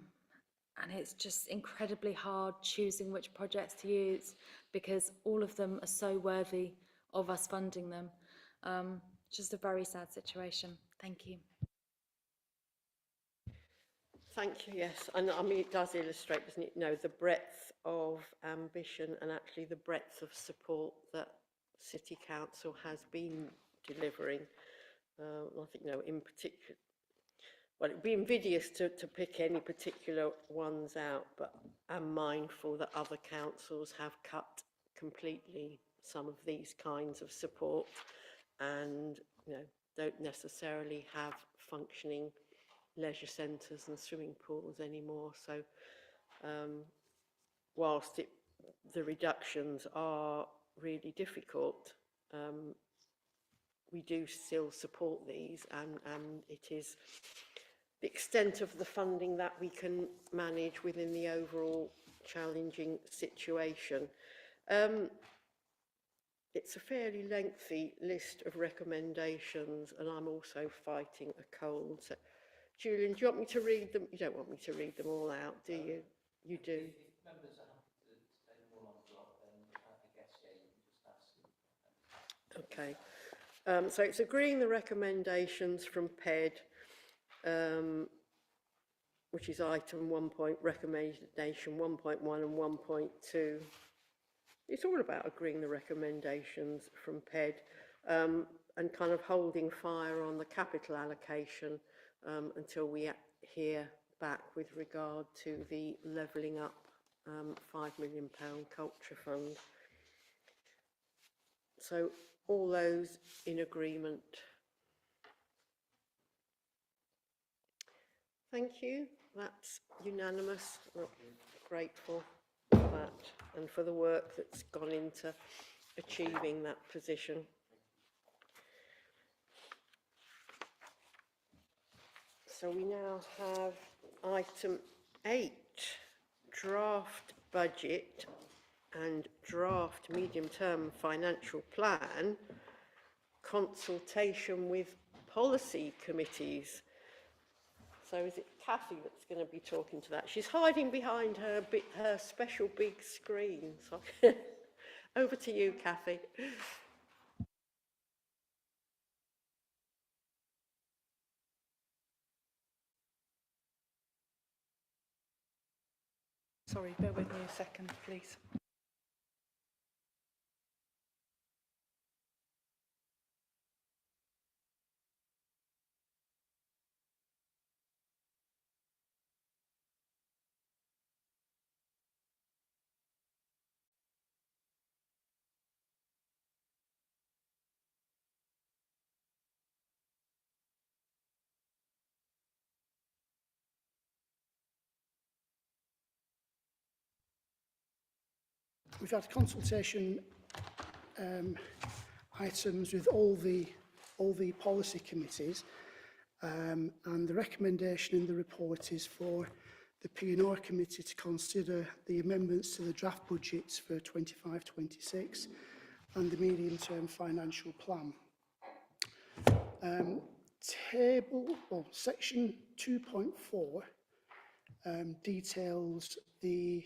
it's just incredibly hard choosing which projects to use because all of them are so worthy of us funding them. Just a very sad situation. Thank you. Thank you, yes. And I mean, it does illustrate, doesn't it, the breadth of ambition and actually the breadth of support that City Council has been delivering. I think, in particular, well, it would be invidious to pick any particular ones out, but I'm mindful that other councils have cut completely some of these kinds of support and, don't necessarily have functioning leisure centres and swimming pools anymore. So whilst the reductions are really difficult, we do still support these, and it is the extent of the funding that we can manage within the overall challenging situation. It's a fairly lengthy list of recommendations, and I'm also fighting a cold. So, Julian, do you want me to read them? You don't want me to read them all out, do you? You do. If members are happy to take them all on block, then I guess, yeah, you can just ask. Okay. So it's agreeing the recommendations from PED, which is item 1 point, recommendation 1.1 and 1.2. It's all about agreeing the recommendations from PED, and kind of holding fire on the capital allocation until we hear back with regard to the levelling up £5 million culture fund. So all those in agreement. Thank you. That's unanimous. We're grateful for that and for the work that's gone into achieving that position. So we now have item 8, draft budget and draft medium-term financial plan, consultation with policy committees. So is it Kathy that's going to be talking to that? She's hiding behind her special big screen. So over to you, Kathy. Sorry, bear with me a second, please. We've had consultation items with all the policy committees, and the recommendation in the report is for the P&R committee to consider the amendments to the draft budgets for 25-26 and the medium-term financial plan. Section 2.4 details the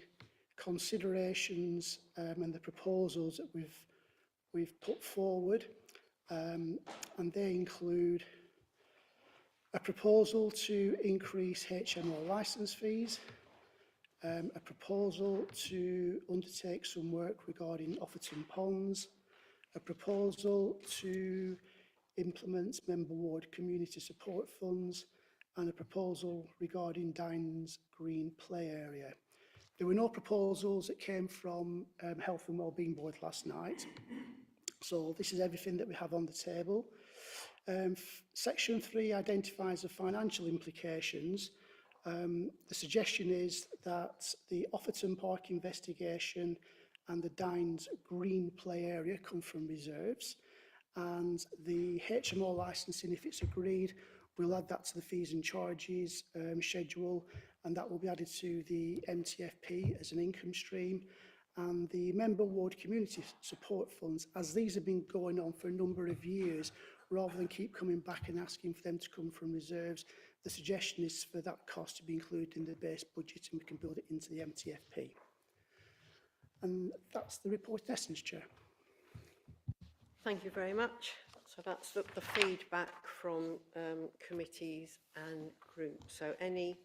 considerations and the proposals that we've put forward, and they include a proposal to increase HMO licence fees, a proposal to undertake some work regarding Offerton Ponds, a proposal to implement member ward community support funds, and a proposal regarding Dines Green play area. There were no proposals that came from Health and Wellbeing Board last night, so this is everything that we have on the table. Section 3 identifies the financial implications. The suggestion is that the Offerton Park investigation and the Dines Green play area come from reserves, and the HMO licensing, if it's agreed, we'll add that to the fees and charges schedule, and that will be added to the MTFP as an income stream. And the member ward community support funds, as these have been going on for a number of years, rather than keep coming back and asking for them to come from reserves, the suggestion is for that cost to be included in the base budget, and we can build it into the MTFP. And that's the report in essence, Chair. Thank you very much. So that's the feedback from committees and groups. So any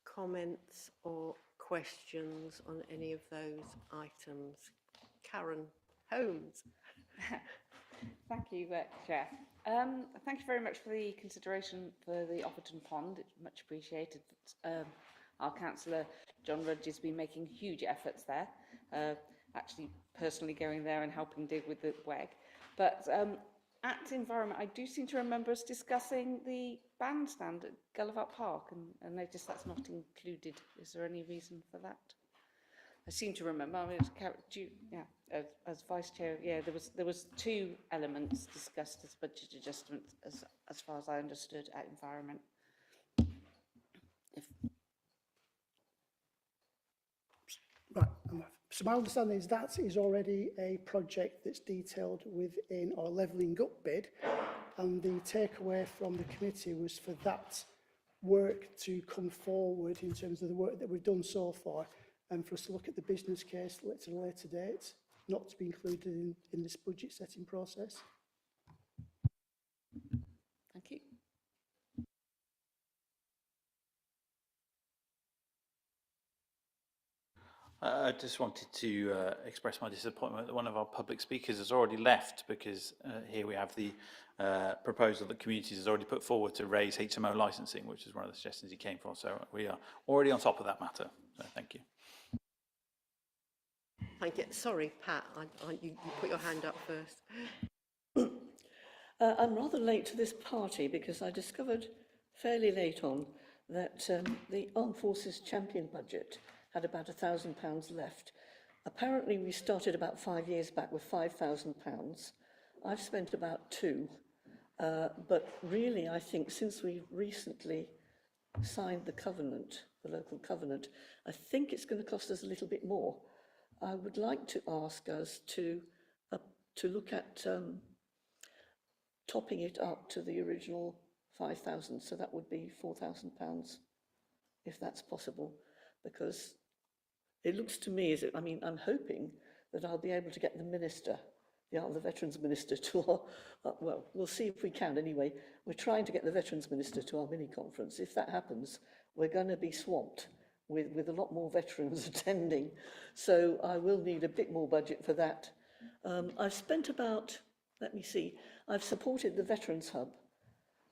comments or questions on any of those items? Karen Holmes. Thank you, Chair. Thank you very much for the consideration for the Offerton Pond. It's much appreciated. Our councillor, John Rudge, has been making huge efforts there, actually personally going there and helping dig with the WEG. But at Environment, I do seem to remember us discussing the bandstand at Gulliver Park, and I notice that's not included. Is there any reason for that? I seem to remember. I mean, as vice chair, yeah, there was two elements discussed as budget adjustments, as far as I understood, at Environment. Right. So my understanding is that is already a project that's detailed within our levelling up bid, and the takeaway from the committee was for that work to come forward in terms of the work that we've done so far, and for us to look at the business case at a later date, not to be included in this budget setting process. Thank you. I just wanted to express my disappointment that one of our public speakers has already left, because here we have the proposal that Communities has already put forward to raise HMO licensing, which is one of the suggestions he came for. So we are already on top of that matter. So thank you. Thank you. Sorry, Pat, you put your hand up first. I'm rather late to this party because I discovered fairly late on that the Armed Forces Champion budget had about £1,000 left. Apparently we started about 5 years back with £5,000. I've spent about £2. But really, I think since we've recently signed the covenant, the local covenant, I think it's going to cost us a little bit more. I would like to ask us to look at topping it up to the original 5,000. So that would be £4,000, if that's possible, because it looks to me as if, I mean, I'm hoping that I'll be able to get the minister, the Veterans Minister to our, well, we'll see if we can anyway. We're trying to get the Veterans Minister to our mini-conference. If that happens, we're going to be swamped with a lot more veterans attending. So I will need a bit more budget for that. I've spent about, let me see, I've supported the Veterans Hub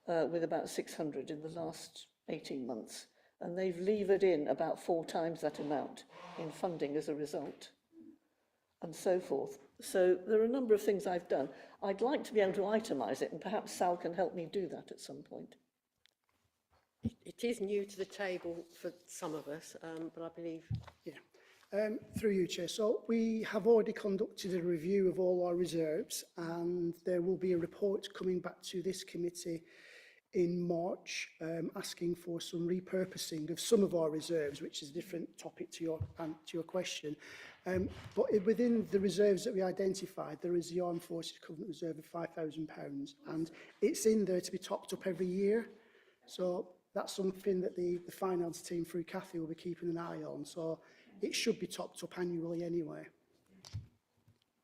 with about 600 in the last 18 months. And they've levered in about 4 times that amount in funding as a result, and so forth. So there are a number of things I've done. I'd like to be able to itemise it, and perhaps Sal can help me do that at some point. It is new to the table for some of us, but I believe... Yeah. Through you, Chair. So we have already conducted a review of all our reserves, and there will be a report coming back to this committee in March, asking for some repurposing of some of our reserves, which is a different topic to your question. But within the reserves that we identified, there is the Armed Forces Covenant Reserve of £5,000, and it's in there to be topped up every year. So that's something that the finance team through Cathy will be keeping an eye on. So it should be topped up annually anyway.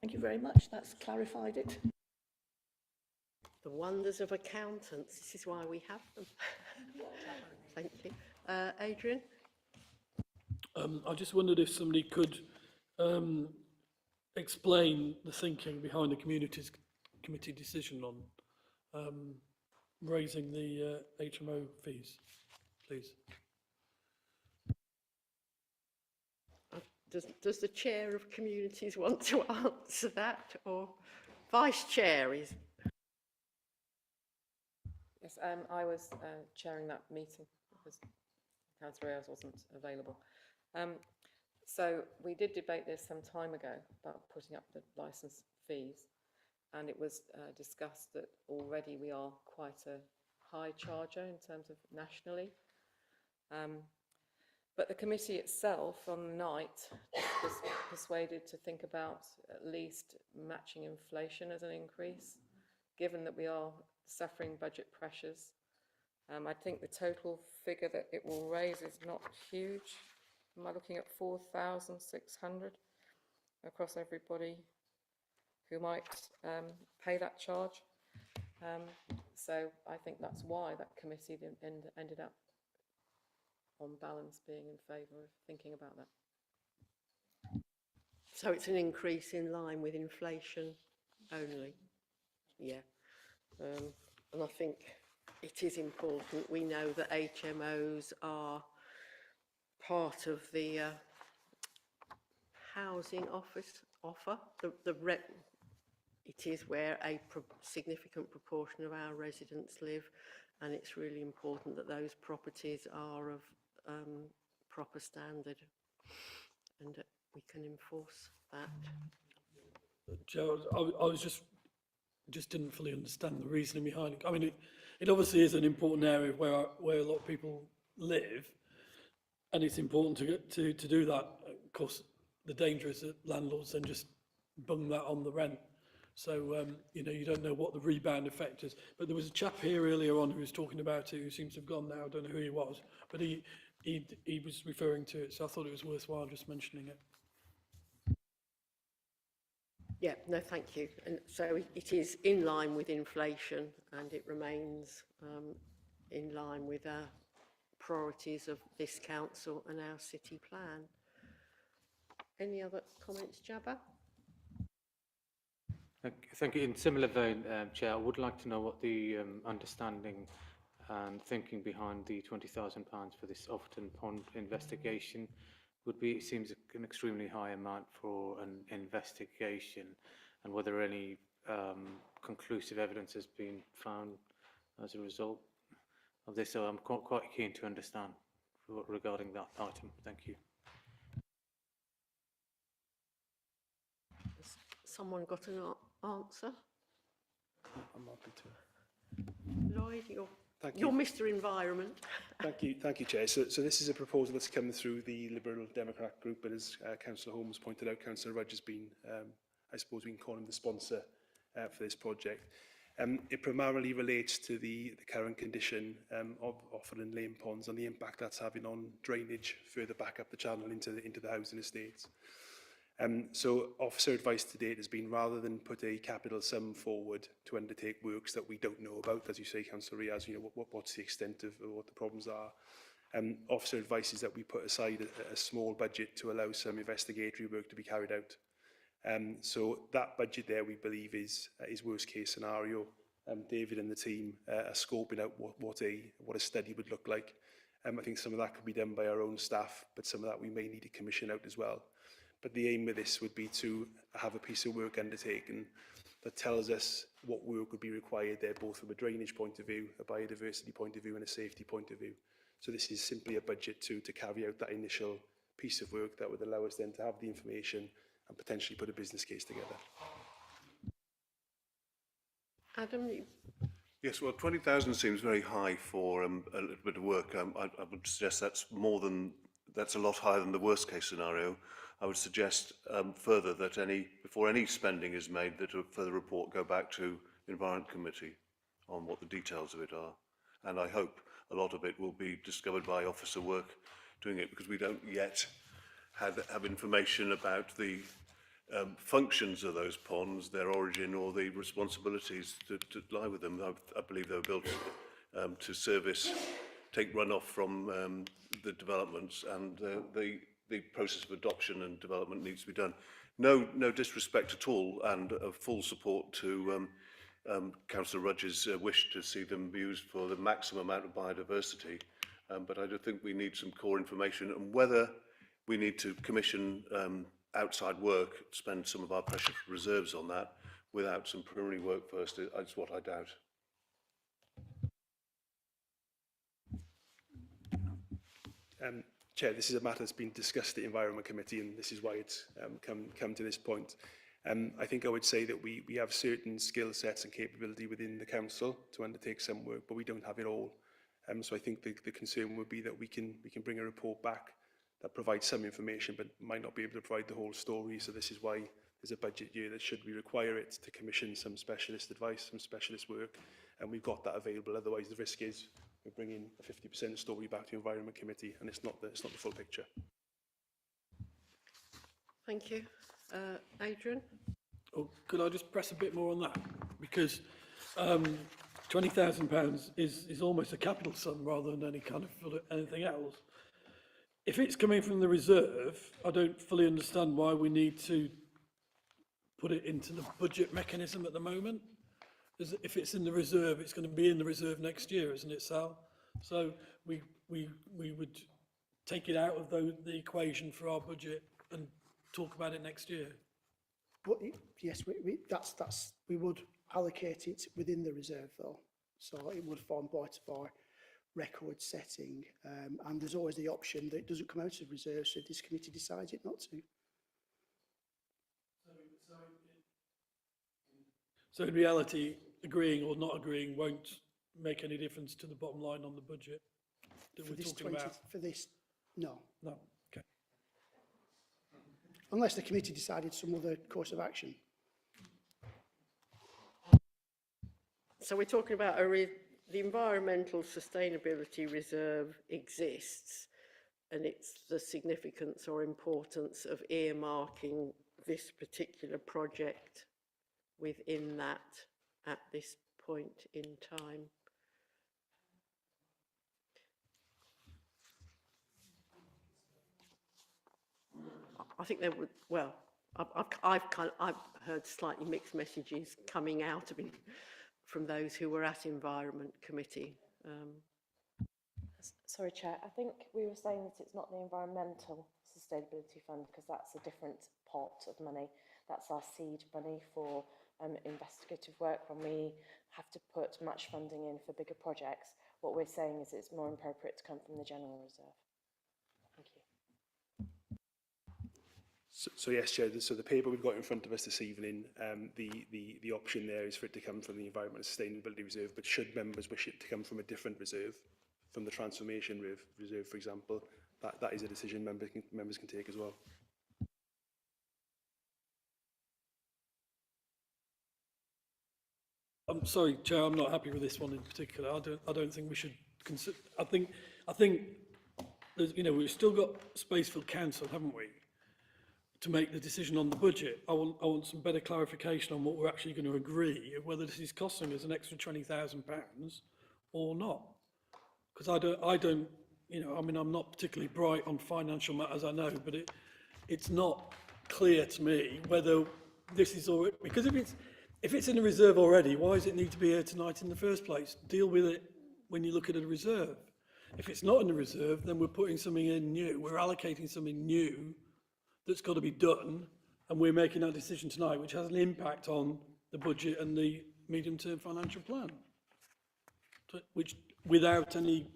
Thank you very much. That's clarified it. The wonders of accountants. This is why we have them. Thank you. Adrian? I just wondered if somebody could explain the thinking behind the Communities Committee decision on raising the HMO fees, please. Does the Chair of Communities want to answer that, or Vice Chair is... Yes, I was chairing that meeting because Councillor Ayres wasn't available. So we did debate this some time ago about putting up the licence fees, and it was discussed that already we are quite a high charger in terms of nationally. But the committee itself on the night was persuaded to think about at least matching inflation as an increase, given that we are suffering budget pressures. I think the total figure that it will raise is not huge. Am I looking at 4,600 across everybody who might pay that charge? So I think that's why that committee ended up on balance being in favour of thinking about that. So it's an increase in line with inflation only? Yeah. And I think it is important. We know that HMOs are part of the housing offer, it is where a significant proportion of our residents live, and it's really important that those properties are of proper standard, and we can enforce that. Joe, I was just didn't fully understand the reasoning behind it. I mean, it obviously is an important area where a lot of people live, and it's important to do that. Of course, the danger is that landlords then just bung that on the rent. So, you know, you don't know what the rebound effect is. But there was a chap here earlier on who was talking about it, who seems to have gone now. I don't know who he was, but he was referring to it. So I thought it was worthwhile just mentioning it. Yeah, no, thank you. And so it is in line with inflation, and it remains in line with our priorities of this council and our city plan. Any other comments, Jabba? Thank you. In similar vein, Chair, I would like to know what the understanding and thinking behind the £20,000 for this Overton Pond investigation would be. It seems an extremely high amount for an investigation, and whether any conclusive evidence has been found as a result of this. So I'm quite keen to understand regarding that item. Thank you. Has someone got an answer? I'm happy to. Lloyd, you're Mr. Environment. Thank you, Chair. So this is a proposal that's come through the Liberal Democrat group, but as Councillor Holmes pointed out, Councillor Rudge has been, I suppose we can call him the sponsor for this project. It primarily relates to the current condition of Offord and Lane Ponds and the impact that's having on drainage further back up the channel into the housing estates. So officer advice to date has been, rather than put a capital sum forward to undertake works that we don't know about, as you say, Councillor Riaz, you know, what's the extent of what the problems are. Officer advice is that we put aside a small budget to allow some investigatory work to be carried out. So that budget there, we believe, is worst case scenario. David and the team are scoping out what a study would look like. I think some of that could be done by our own staff, but some of that we may need to commission out as well. But the aim of this would be to have a piece of work undertaken that tells us what work would be required there, both from a drainage point of view, a biodiversity point of view, and a safety point of view. So this is simply a budget to carry out that initial piece of work that would allow us then to have the information and potentially put a business case together. Adam? Yes, well, 20,000 seems very high for a little bit of work. I would suggest that's a lot higher than the worst case scenario. I would suggest further that before any spending is made, that a further report go back to the Environment Committee on what the details of it are. And I hope a lot of it will be discovered by officer work doing it, because we don't yet have information about the functions of those ponds, their origin, or the responsibilities to lie with them. I believe they were built to take runoff from the developments, and the process of adoption and development needs to be done. No disrespect at all, and full support to Councillor Rudge's wish to see them used for the maximum amount of biodiversity. But I do think we need some core information, and whether we need to commission outside work, spend some of our precious reserves on that without some preliminary work first, is what I doubt. Chair, this is a matter that's been discussed at the Environment Committee, and this is why it's come to this point. I think I would say that we have certain skill sets and capability within the council to undertake some work, but we don't have it all. So I think the concern would be that we can bring a report back that provides some information, but might not be able to provide the whole story. So this is why there's a budget year that, should we require it, to commission some specialist advice, some specialist work, and we've got that available. Otherwise, the risk is we're bringing a 50% story back to the Environment Committee, and it's not the full picture. Thank you. Adrian? Oh, could I just press a bit more on that? Because £20,000 is almost a capital sum rather than any kind of anything else. If it's coming from the reserve, I don't fully understand why we need to put it into the budget mechanism at the moment. If it's in the reserve, it's going to be in the reserve next year, isn't it, Sal? So we would take it out of the equation for our budget and talk about it next year. But yes, we would allocate it within the reserve though. So it would form part of our record setting. And there's always the option that it doesn't come out of reserve, so if this committee decides it not to. So in reality, agreeing or not agreeing won't make any difference to the bottom line on the budget that we're talking about? For this, no. No, okay. Unless the committee decided some other course of action. So we're talking about the Environmental Sustainability Reserve exists, and it's the significance or importance of earmarking this particular project within that at this point in time. I think there would, well, I've heard slightly mixed messages coming out of it from those who were at Environment Committee. Sorry, Chair. I think we were saying that it's not the Environmental Sustainability Fund because that's a different pot of money. That's our seed money for investigative work when we have to put match funding in for bigger projects. What we're saying is it's more appropriate to come from the General Reserve. Thank you. So yes, Chair, so the paper we've got in front of us this evening, the option there is for it to come from the Environment and Sustainability Reserve, but should members wish it to come from a different reserve, from the Transformation Reserve, for example, that is a decision members can take as well. I'm sorry, Chair, I'm not happy with this one in particular. I don't think we should consider. I think there's, we've still got Spacefield Council, haven't we, to make the decision on the budget. I want some better clarification on what we're actually going to agree, whether this is costing us an extra £20,000 or not. Because I don't, I'm not particularly bright on financial matters, I know, but it's not clear to me whether this is already, because if it's in a reserve already, why does it need to be here tonight in the first place? Deal with it when you look at a reserve. If it's not in the reserve, then we're putting something in new. We're allocating something new that's got to be done, and we're making that decision tonight, which has an impact on the budget and the medium-term financial plan. Which, without any,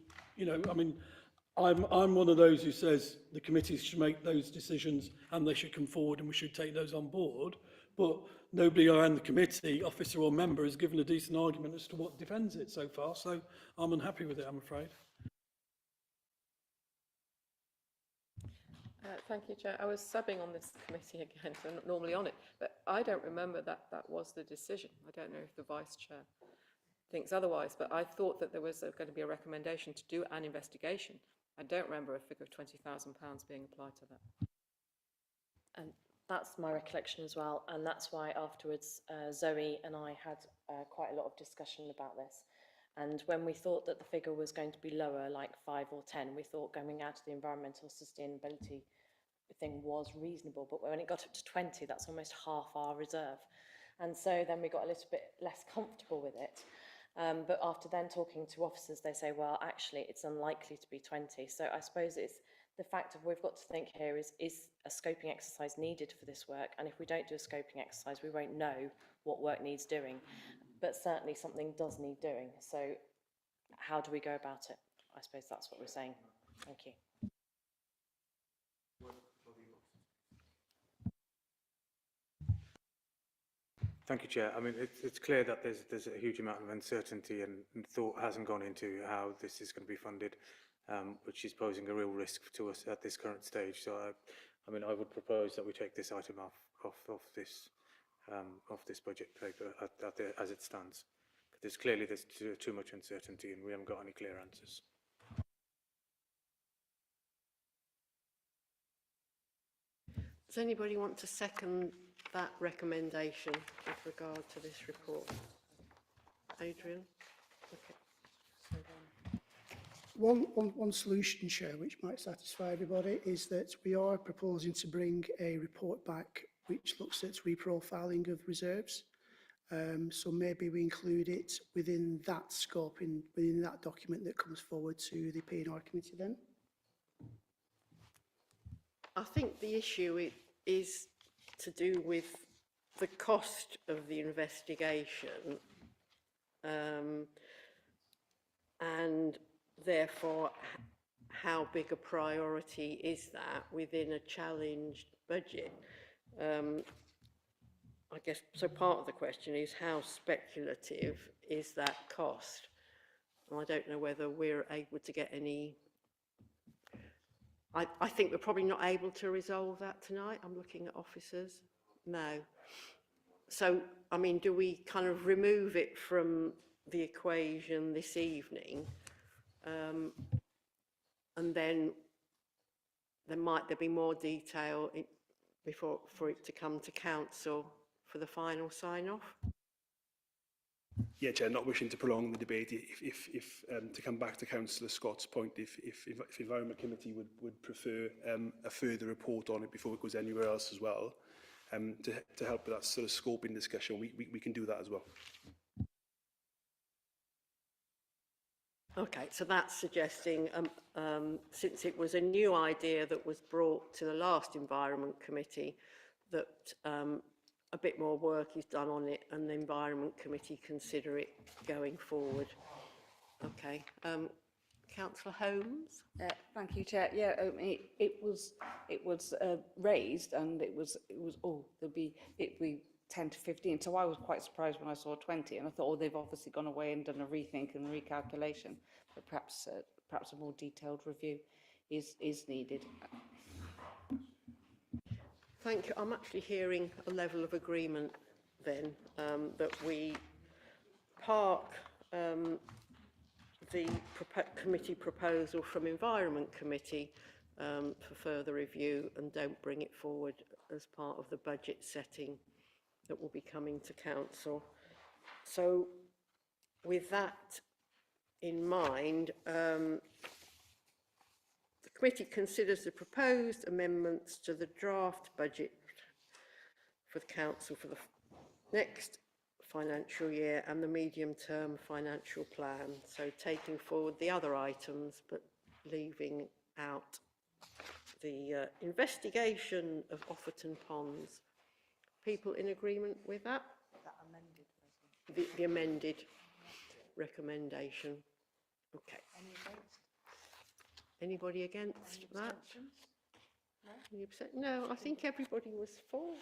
I'm one of those who says the committees should make those decisions and they should come forward and we should take those on board. But nobody around the committee, officer or member, has given a decent argument as to what defends it so far. So I'm unhappy with it, I'm afraid. Thank you, Chair. I was subbing on this committee again, so I'm not normally on it, but I don't remember that was the decision. I don't know if the Vice Chair thinks otherwise, but I thought that there was going to be a recommendation to do an investigation. I don't remember a figure of £20,000 being applied to that. And that's my recollection as well, and that's why afterwards Zoe and I had quite a lot of discussion about this. And when we thought that the figure was going to be lower, like 5 or 10, we thought going out to the environmental sustainability thing was reasonable. But when it got up to 20, that's almost half our reserve. And so then we got a little bit less comfortable with it. But after then talking to officers, they say, well, actually, it's unlikely to be 20. So I suppose it's the fact of we've got to think here is a scoping exercise needed for this work? And if we don't do a scoping exercise, we won't know what work needs doing. But certainly something does need doing. So how do we go about it? I suppose that's what we're saying. Thank you. Thank you, Chair. I mean, it's clear that there's a huge amount of uncertainty and thought hasn't gone into how this is going to be funded, which is posing a real risk to us at this current stage. So, I would propose that we take this item off this budget paper as it stands. There's too much uncertainty and we haven't got any clear answers. Does anybody want to second that recommendation with regard to this report? Adrian? Okay. One solution, Chair, which might satisfy everybody, is that we are proposing to bring a report back which looks at reprofiling of reserves. So maybe we include it within that scope, within that document that comes forward to the P&R committee then. I think the issue is to do with the cost of the investigation, and therefore how big a priority is that within a challenged budget. I guess, so part of the question is how speculative is that cost? And I don't know whether we're able to get any. I think we're probably not able to resolve that tonight. I'm looking at officers. No. So, I mean, do we kind of remove it from the equation this evening? And then there be more detail before for it to come to council for the final sign-off? Yeah, Chair, not wishing to prolong the debate, if to come back to Councillor Scott's point, if Environment Committee would prefer a further report on it before it goes anywhere else as well, to help with that sort of scoping discussion, we can do that as well. Okay, so that's suggesting, since it was a new idea that was brought to the last Environment Committee, that a bit more work is done on it and the Environment Committee consider it going forward. Okay, Councillor Holmes? Thank you, Chair. Yeah, it was raised, and it was it'd be 10 to 15. So I was quite surprised when I saw 20, and I thought, oh, they've obviously gone away and done a rethink and recalculation. But perhaps a more detailed review is needed. Thank you. I'm actually hearing a level of agreement then, that we park the committee proposal from Environment Committee for further review and don't bring it forward as part of the budget setting that will be coming to council. So with that in mind, the committee considers the proposed amendments to the draft budget for the council for the next financial year and the medium-term financial plan. So taking forward the other items, but leaving out the investigation of Offerton Ponds. People in agreement with that? The amended recommendation. Okay. Anybody against that? No, I think everybody was for.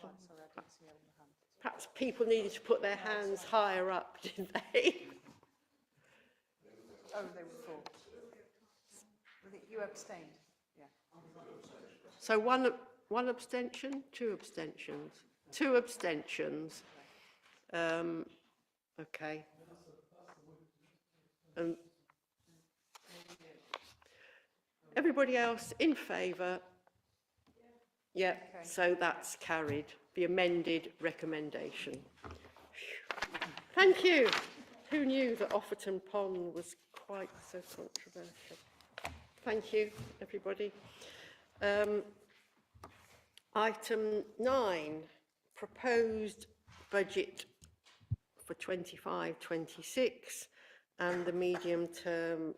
Perhaps people needed to put their hands higher up, didn't they? Oh, they were for. You abstained? Yeah. So one abstention, two abstentions. Two abstentions. Okay. Everybody else in favour? Yeah, okay. So that's carried. The amended recommendation. Thank you. Who knew that Offerton Pond was quite so controversial? Thank you, everybody. Item 9, proposed budget for 25-26 and the medium-term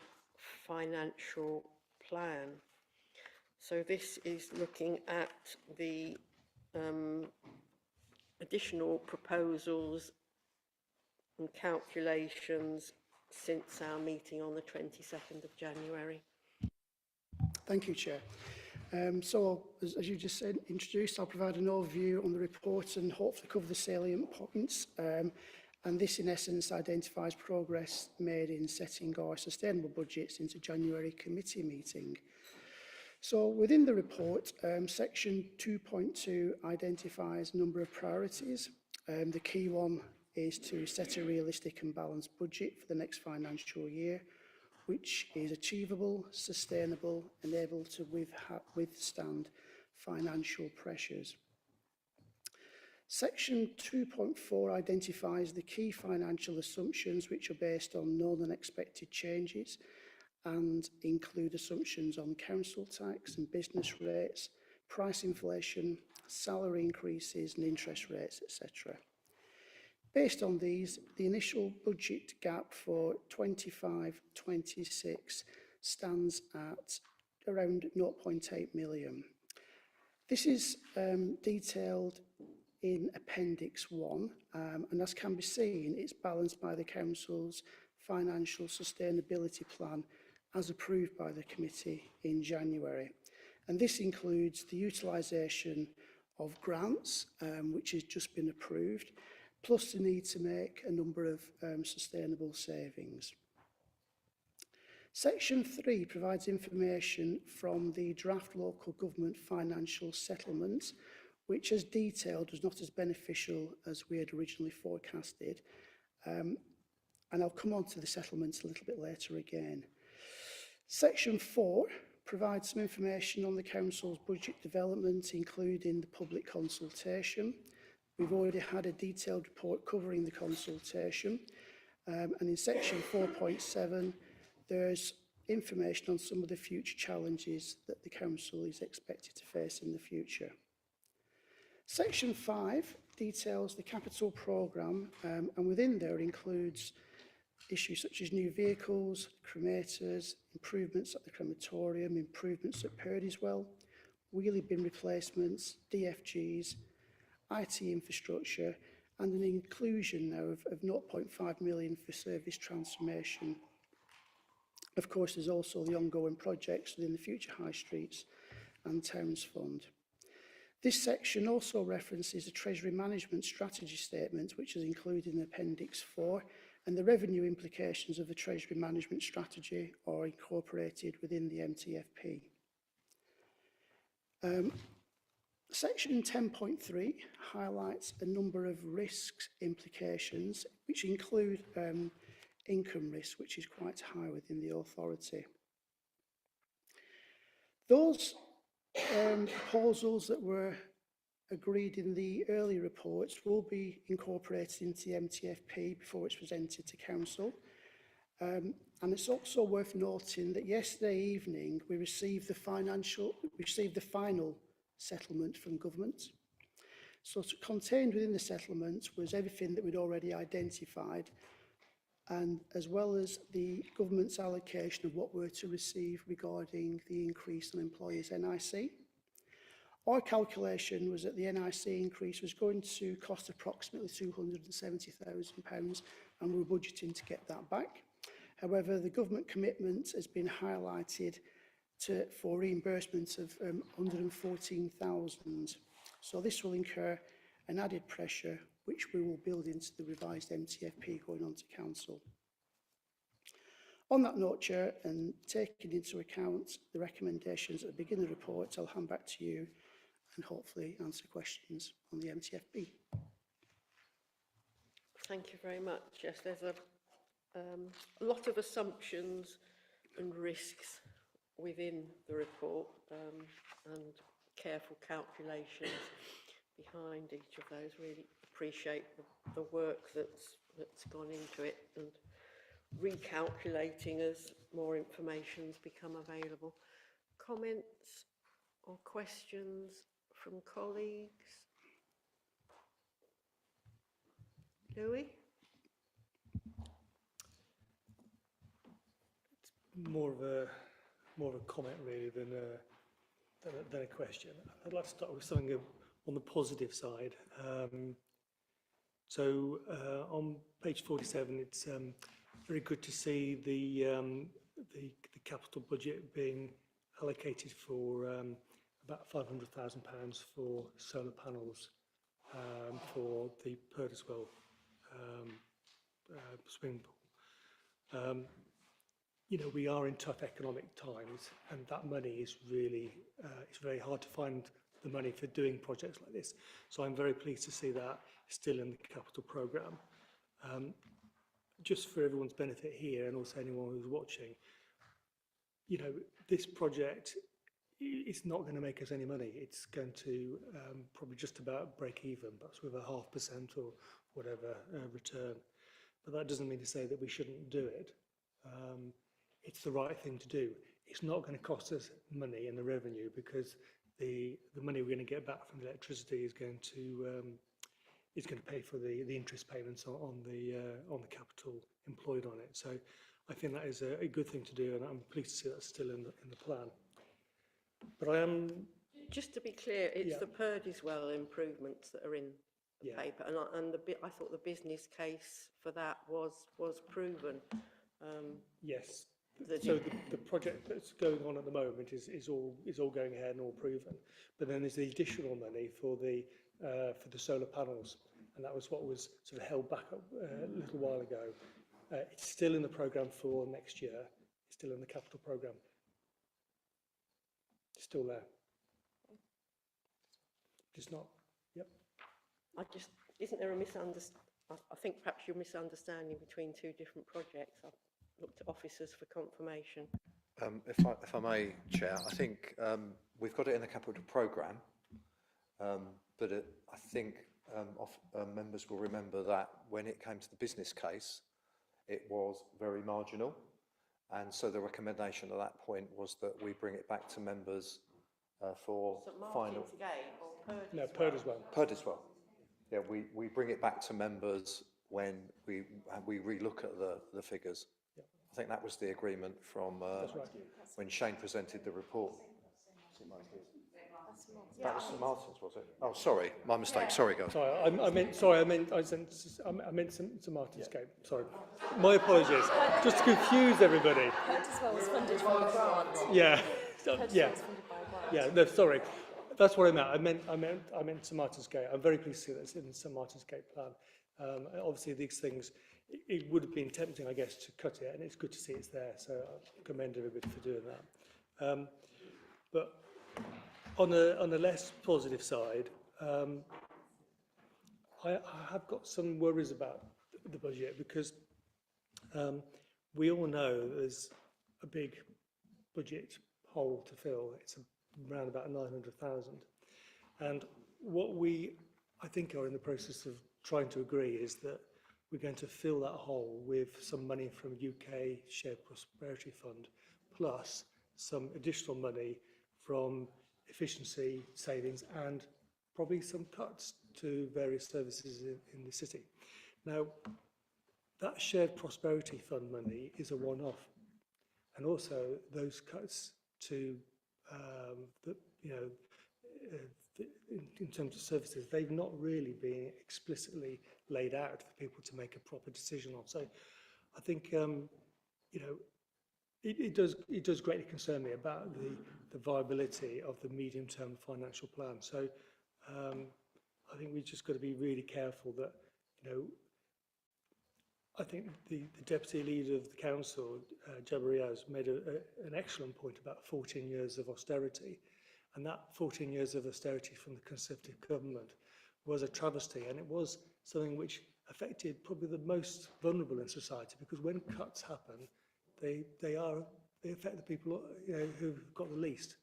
financial plan. So this is looking at the additional proposals and calculations since our meeting on the 22nd of January. Thank you, Chair. So, as you just said, introduced, I'll provide an overview on the report and hopefully cover the salient points. And this, in essence, identifies progress made in setting our sustainable budget since a January committee meeting. So, within the report, section 2.2 identifies a number of priorities. The key one is to set a realistic and balanced budget for the next financial year, which is achievable, sustainable, and able to withstand financial pressures. Section 2.4 identifies the key financial assumptions which are based on known and expected changes and include assumptions on council tax and business rates, price inflation, salary increases and interest rates, etc. Based on these, the initial budget gap for 25-26 stands at around 0.8 million. This is detailed in Appendix 1, and as can be seen, it's balanced by the Council's Financial Sustainability Plan as approved by the committee in January. And this includes the utilisation of grants, which has just been approved, plus the need to make a number of sustainable savings. Section 3 provides information from the draft local government financial settlement, which, as detailed, was not as beneficial as we had originally forecasted. And I'll come on to the settlements a little bit later again. Section 4 provides some information on the Council's budget development, including the public consultation. We've already had a detailed report covering the consultation. And in Section 4.7, there's information on some of the future challenges that the Council is expected to face in the future. Section 5 details the capital programme, and within there includes issues such as new vehicles, cremators, improvements at the crematorium, improvements at Purdyswell, wheelie bin replacements, DFGs, IT infrastructure, and an inclusion now of 0.5 million for service transformation. Of course, there's also the ongoing projects within the Future High Streets and Towns Fund. This section also references a Treasury Management Strategy Statement, which is included in Appendix 4, and the revenue implications of the Treasury Management Strategy are incorporated within the MTFP. Section 10.3 highlights a number of risks implications, which include income risk, which is quite high within the authority. Those proposals that were agreed in the early reports will be incorporated into the MTFP before it's presented to Council. And it's also worth noting that yesterday evening we received the final settlement from government. So contained within the settlement was everything that we'd already identified, and as well as the government's allocation of what we're to receive regarding the increase in employers' NIC. Our calculation was that the NIC increase was going to cost approximately £270,000, and we're budgeting to get that back. However, the government commitment has been highlighted for reimbursement of 114,000. So this will incur an added pressure, which we will build into the revised MTFP going on to Council. On that note, Chair, and taking into account the recommendations at the beginning of the report, I'll hand back to you and hopefully answer questions on the MTFP. Thank you very much. Yes, there's a lot of assumptions and risks within the report, and careful calculations behind each of those. Really appreciate the work that's gone into it, and recalculating as more information's become available. Comments or questions from colleagues? Louis? More of a comment really than a question. I'd like to start with something on the positive side. On page 47, it's very good to see the capital budget being allocated for about £500,000 for solar panels for the Purdyswell swimming pool. You know, we are in tough economic times, and that money is really, it's very hard to find the money for doing projects like this. So I'm very pleased to see that still in the capital programme. Just for everyone's benefit here, and also anyone who's watching, you know, this project is not going to make us any money. It's going to probably just about break even, perhaps with a 0.5% or whatever return. But that doesn't mean to say that we shouldn't do it. It's the right thing to do. It's not going to cost us money in the revenue, because the money we're going to get back from the electricity is going to pay for the interest payments on the capital employed on it. So I think that is a good thing to do, and I'm pleased to see that's still in the plan. But I am... Just to be clear, it's the Purdyswell improvements that are in Yeah. paper, and I thought the business case for that was proven. Yes. that So it- the project that's going on at the moment is all going ahead and all proven. But then there's the additional money for the solar panels, and that was what was sort of held back up a little while ago. It's still in the programme for next year. It's still in the capital programme. It's still there. Just not. Yep. Isn't there a misunderstanding? I think perhaps you're misunderstanding between two different projects. I've looked at officers for confirmation. If I may, Chair, I think we've got it in the capital programme, but I think members will remember that when it came to the business case, it was very marginal, and so the recommendation at that point was that we bring it back to members for St final. Martin's again, or Purdy? No, Purd as well. Purd as well. Yeah, we bring it back to members when we relook at the figures. Yeah. I think that was the agreement from That's right. when Shane presented the report. That was St Martin's, was it? Oh, sorry, my mistake. Sorry, guys. Sorry, I meant St Martin's Gate. Sorry, my apologies. Just to confuse everybody. Purtiswell was funded from a grant. Yeah, Purtiswell yeah, was funded by a grant. yeah. No, sorry, that's what I meant. I meant St Martin's Gate. I'm very pleased to see that's in the St Martin's Gate plan. Obviously, these things, it would have been tempting, I guess, to cut it, and it's good to see it's there. So I commend everybody for doing that. But on a less positive side, I have got some worries about the budget because we all know there's a big budget hole to fill. It's around about 900,000. And what we, I think, are in the process of trying to agree is that we're going to fill that hole with some money from UK Shared Prosperity Fund, plus some additional money from efficiency savings and probably some cuts to various services in the city. Now, that Shared Prosperity Fund money is a one-off, and also those cuts to in terms of services, they've not really been explicitly laid out for people to make a proper decision on. So I think it does greatly concern me about the viability of the medium-term financial plan. So I think we've just got to be really careful that, I think the Deputy Leader of the Council, Jabba Riaz, made an excellent point about 14 years of austerity. And that 14 years of austerity from the Conservative government was a travesty, and it was something which affected probably the most vulnerable in society, because when cuts happen, they affect the people who've got the least.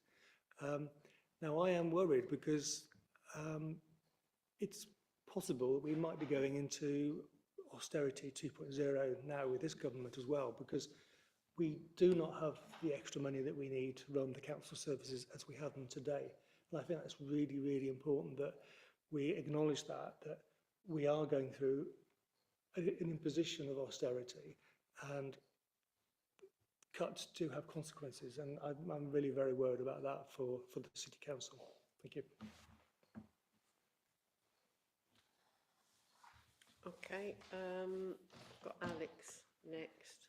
Now, I am worried because it's possible that we might be going into austerity 2.0 now with this government as well, because we do not have the extra money that we need to run the council services as we have them today. And I think that's really, really important that we acknowledge that we are going through an imposition of austerity, and cuts do have consequences, and I'm really very worried about that for the City Council. Thank you. Okay, I've got Alex next.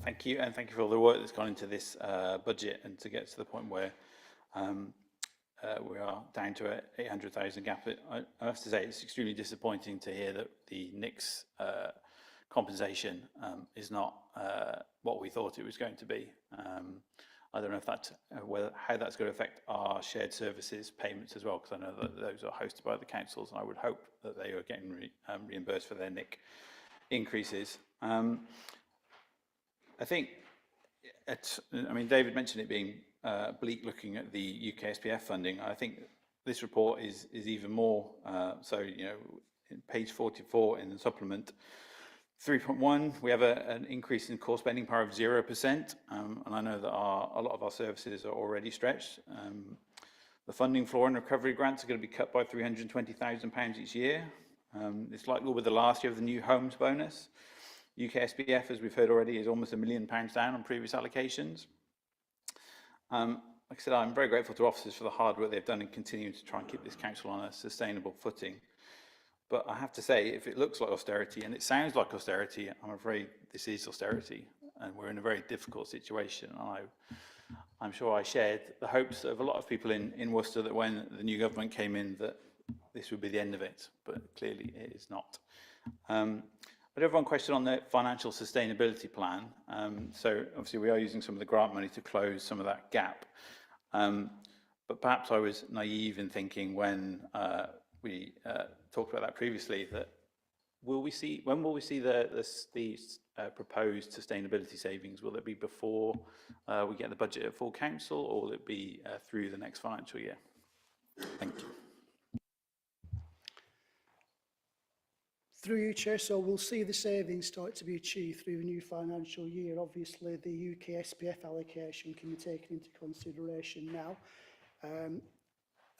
Thank you, and thank you for all the work that's gone into this budget, and to get to the point where we are down to a 800,000 gap. I have to say it's extremely disappointing to hear that the NICS compensation is not what we thought it was going to be. I don't know if that's how that's going to affect our shared services payments as well, because I know that those are hosted by the councils, and I would hope that they are getting reimbursed for their NIC increases. I think, David mentioned it being bleak looking at the UK SPF funding. I think this report is even more so. In page 44 in the supplement, 3.1, we have an increase in core spending power of 0%, and I know that a lot of our services are already stretched. The funding floor and recovery grants are going to be cut by £320,000 each year. It's like with the last year of the new homes bonus. UK SPF, as we've heard already, is almost £1 million down on previous allocations. like I said, I'm very grateful to officers for the hard work they've done in continuing to try and keep this council on a sustainable footing. But I have to say, if it looks like austerity and it sounds like austerity, I'm afraid this is austerity, and we're in a very difficult situation. I'm sure I shared the hopes of a lot of people in Worcester that when the new government came in, that this would be the end of it, but clearly it is not. But everyone question on the financial sustainability plan. So obviously we are using some of the grant money to close some of that gap. But perhaps I was naive in thinking when we talked about that previously, that when will we see the proposed sustainability savings? Will it be before we get the budget at full council, or will it be through the next financial year? Thank you. Through you, Chair, so we'll see the savings start to be achieved through the new financial year. Obviously, the UK SPF allocation can be taken into consideration now.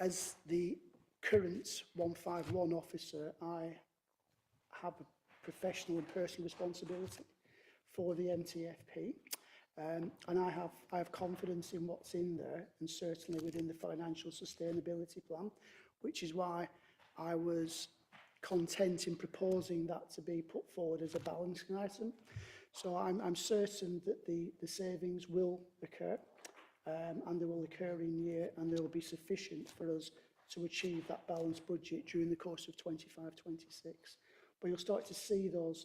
As the current 151 officer, I have a professional and personal responsibility for the MTFP, and I have confidence in what's in there, and certainly within the financial sustainability plan, which is why I was content in proposing that to be put forward as a balancing item. So I'm certain that the savings will occur, and they will occur in year, and they will be sufficient for us to achieve that balanced budget during the course of 25-26. But you'll start to see those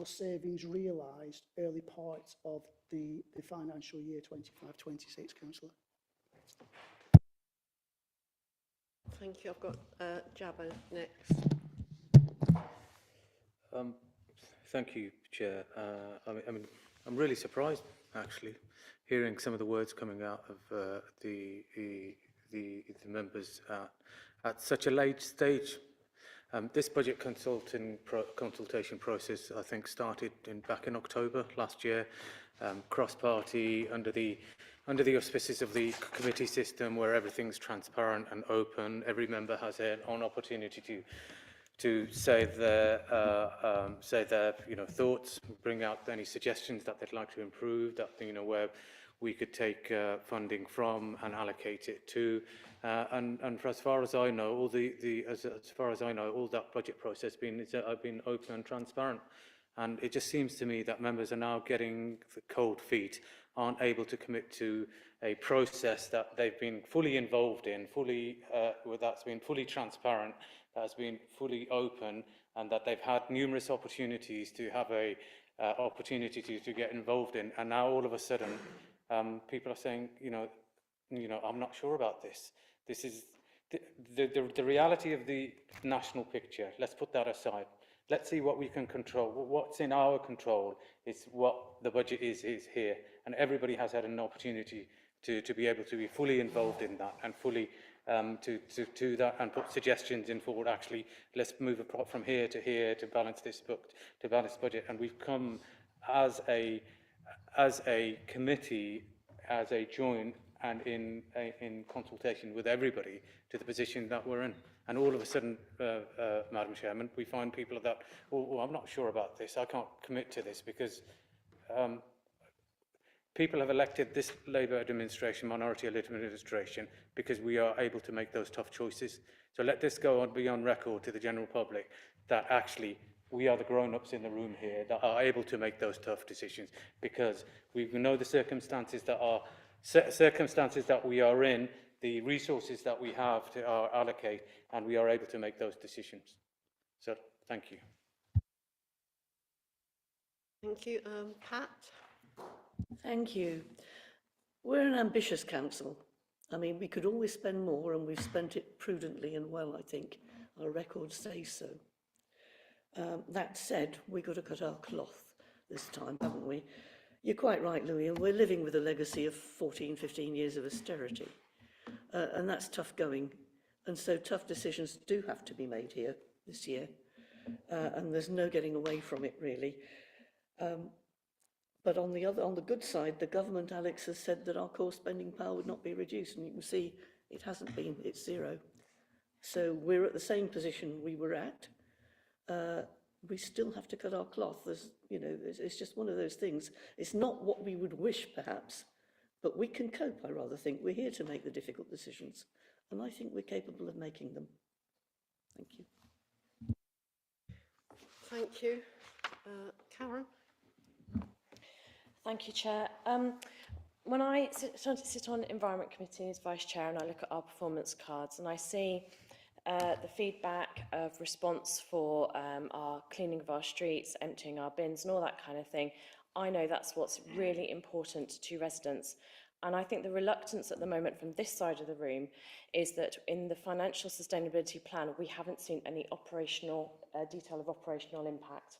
savings realised early part of the financial year 25-26, Councillor. Thank you. I've got Jabba next. Thank you, Chair. I mean, I'm really surprised, actually, hearing some of the words coming out of the members at such a late stage. This budget consultation process, I think, started back in October last year, cross-party under the auspices of the committee system, where everything's transparent and open. Every member has their own opportunity to say their thoughts, bring out any suggestions that they'd like to improve, that where we could take funding from and allocate it to. And for as far as I know, all all that budget process has been open and transparent. And it just seems to me that members are now getting the cold feet, aren't able to commit to a process that they've been fully involved in, that's been fully transparent, that has been fully open, and that they've had numerous opportunities to have a opportunity to get involved in. And now all of a sudden, people are saying, I'm not sure about this. This is the reality of the national picture. Let's put that aside. Let's see what we can control. What's in our control is what the budget is here. And everybody has had an opportunity to be able to be fully involved in that and fully to do that and put suggestions in forward. Actually, let's move from here to balance this budget. And we've come as a committee, as a joint, and in consultation with everybody, to the position that we're in. And all of a sudden, Madam Chairman, we find people that, I'm not sure about this, I can't commit to this, because people have elected this Labour administration, minority-led administration, because we are able to make those tough choices. So let this go on, be on record to the general public, that actually we are the grown-ups in the room here that are able to make those tough decisions, because we know the circumstances that we are in, the resources that we have to allocate, and we are able to make those decisions. So, thank you. Thank you. Pat? Thank you. We're an ambitious council. I mean, we could always spend more, and we've spent it prudently and well, I think. Our records say so. That said, we've got to cut our cloth this time, haven't we? You're quite right, Louis, and we're living with a legacy of 14, 15 years of austerity. And that's tough going. And so tough decisions do have to be made here this year. And there's no getting away from it, really. But on the good side, the government, Alex, has said that our core spending power would not be reduced. And you can see it hasn't been, it's zero. So we're at the same position we were at. We still have to cut our cloth. It's just one of those things. It's not what we would wish, perhaps, But we can cope, I rather think. We're here to make the difficult decisions, and I think we're capable of making them. Thank you. Thank you. Karen? Thank you, Chair. When I sit on Environment Committee as Vice Chair and I look at our performance cards and I see the feedback of response for our cleaning of our streets, emptying our bins and all that kind of thing, I know that's what's really important to residents. And I think the reluctance at the moment from this side of the room is that in the financial sustainability plan, we haven't seen any operational detail of operational impact.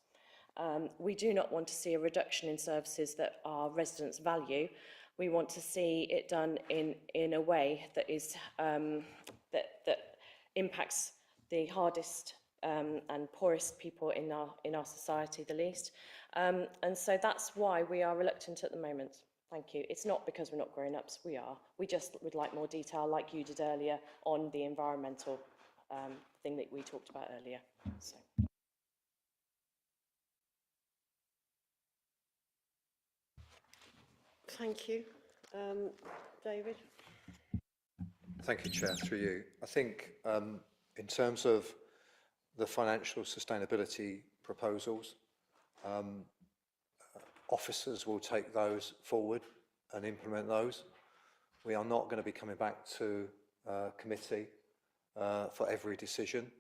We do not want to see a reduction in services that our residents value. We want to see it done in a way that is that impacts the hardest and poorest people in our society the least. And so that's why we are reluctant at the moment. Thank you. It's not because we're not grown-ups, we are. We just would like more detail, like you did earlier, on the environmental thing that we talked about earlier. So. Thank you. David? Thank you, Chair, through you. I think in terms of the financial sustainability proposals, officers will take those forward and implement those. We are not going to be coming back to committee for every decision.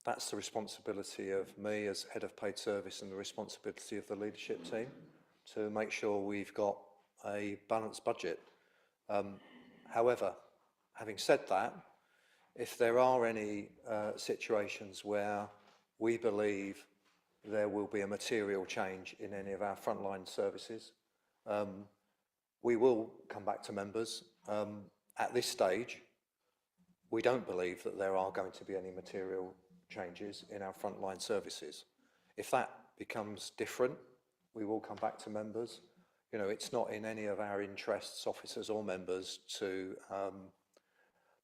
That's the responsibility of me as Head of Paid Service and the responsibility of the leadership team to make sure we've got a balanced budget. However, having said that, if there are any situations where we believe there will be a material change in any of our frontline services, we will come back to members. At this stage, we don't believe that there are going to be any material changes in our frontline services. If that becomes different, we will come back to members. You know, it's not in any of our interests, officers or members, to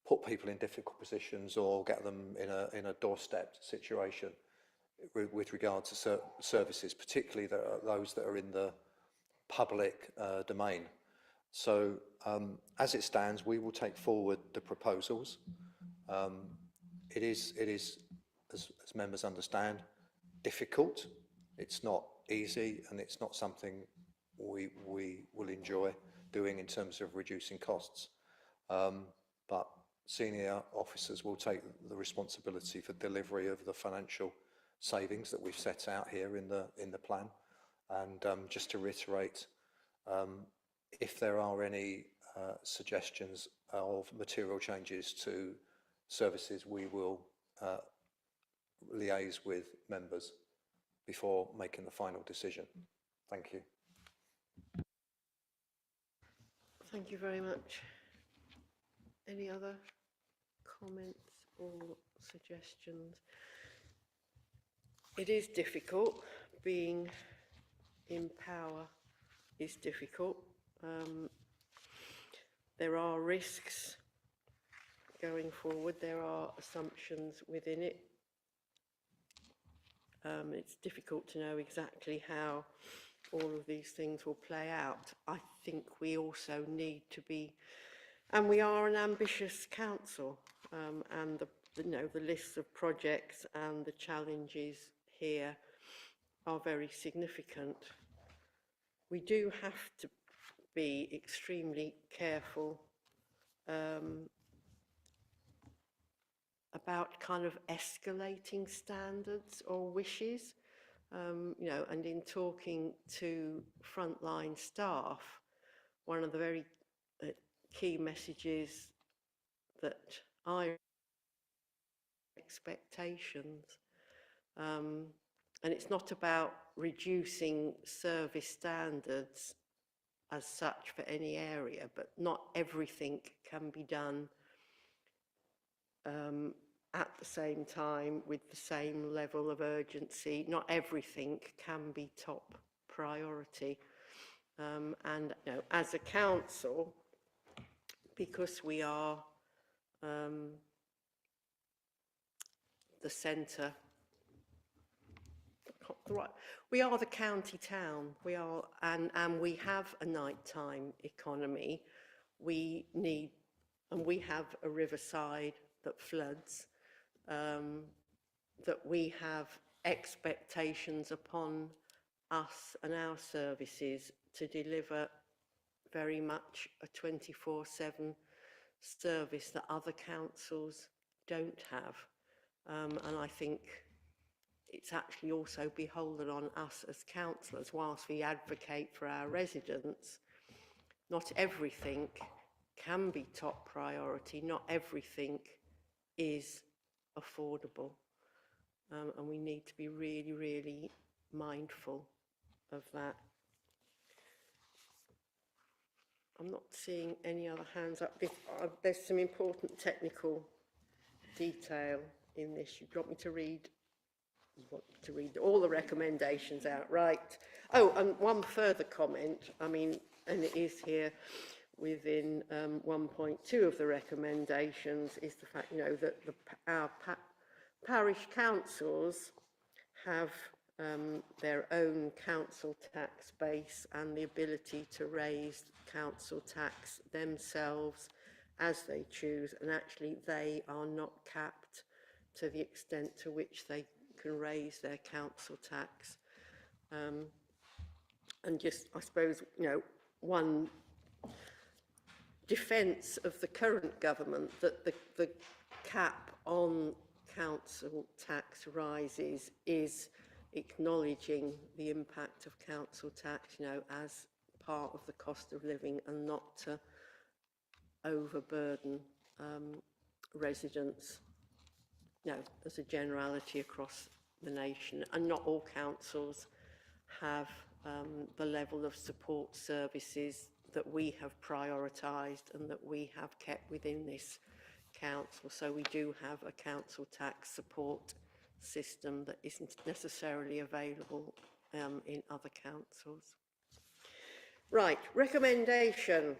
put people in difficult positions or get them in a doorstep situation with regard to services, particularly those that are in the public domain. So as it stands, we will take forward the proposals. It is, as members understand, difficult. It's not easy, and it's not something we will enjoy doing in terms of reducing costs. But senior officers will take the responsibility for delivery of the financial savings that we've set out here in the plan. And just to reiterate, if there are any suggestions of material changes to services, we will liaise with members before making the final decision. Thank you. Thank you very much. Any other comments or suggestions? It is difficult. Being in power is difficult. There are risks going forward. There are assumptions within it. It's difficult to know exactly how all of these things will play out. I think we also need to be, and we are an ambitious council, and the lists of projects and the challenges here are very significant. We do have to be extremely careful about kind of escalating standards or wishes, you know, and in talking to frontline staff, one of the very key messages that I expectations, and it's not about reducing service standards as such for any area, but not everything can be done at the same time with the same level of urgency. Not everything can be top priority. And you know, as a council, because we are the centre, the right. We are the county town. We are, and we have a nighttime economy. We need, and we have a riverside that floods. That we have expectations upon us and our services to deliver very much a 24/7 service that other councils don't have. And I think it's actually also beholden on us as councillors, whilst we advocate for our residents, not everything can be top priority, not everything is affordable. And we need to be really, really mindful of that. I'm not seeing any other hands up. There's some important technical detail in this. You want me to read? You want me to read all the recommendations out, right? Oh, and one further comment. I mean, and it is here within 1.2 of the recommendations, is the fact, you know, that our parish councils have their own council tax base and the ability to raise council tax themselves as they choose, and actually they are not capped to the extent to which they can raise their council tax. And just, I suppose, you know, one defence of the current government, that the cap on council tax rises is acknowledging the impact of council tax, you know, as part of the cost of living, and not to overburden residents, you know, as a generality across the nation. And not all councils have the level of support services that we have prioritised and that we have kept within this council. So we do have a council tax support system that isn't necessarily available in other councils. Right, recommendation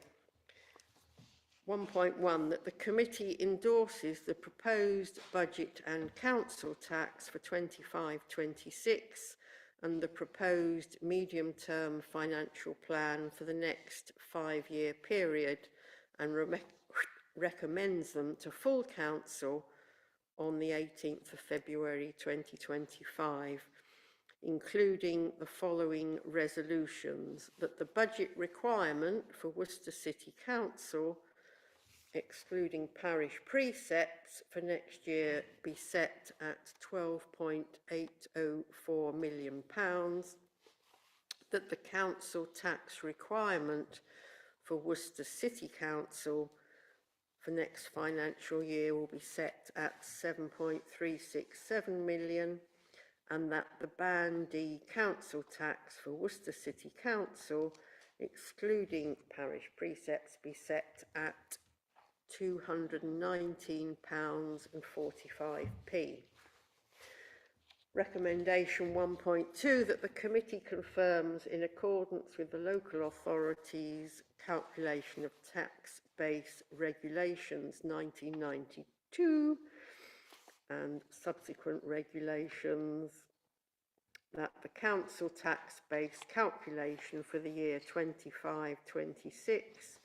1.1, that the committee endorses the proposed budget and council tax for 25-26 and the proposed medium-term financial plan for the next 5-year period, and recommends them to full council on the 18th of February 2025, including the following resolutions: that the budget requirement for Worcester City Council, excluding parish precepts, for next year be set at £12.804 million, that the council tax requirement for Worcester City Council for next financial year will be set at 7.367 million, and that the Band D council tax for Worcester City Council, excluding parish precepts, be set at £219.45. Recommendation 1.2, that the committee confirms, in accordance with the local authorities' calculation of tax base regulations 1992 and subsequent regulations, that the council tax base calculation for the year 25-26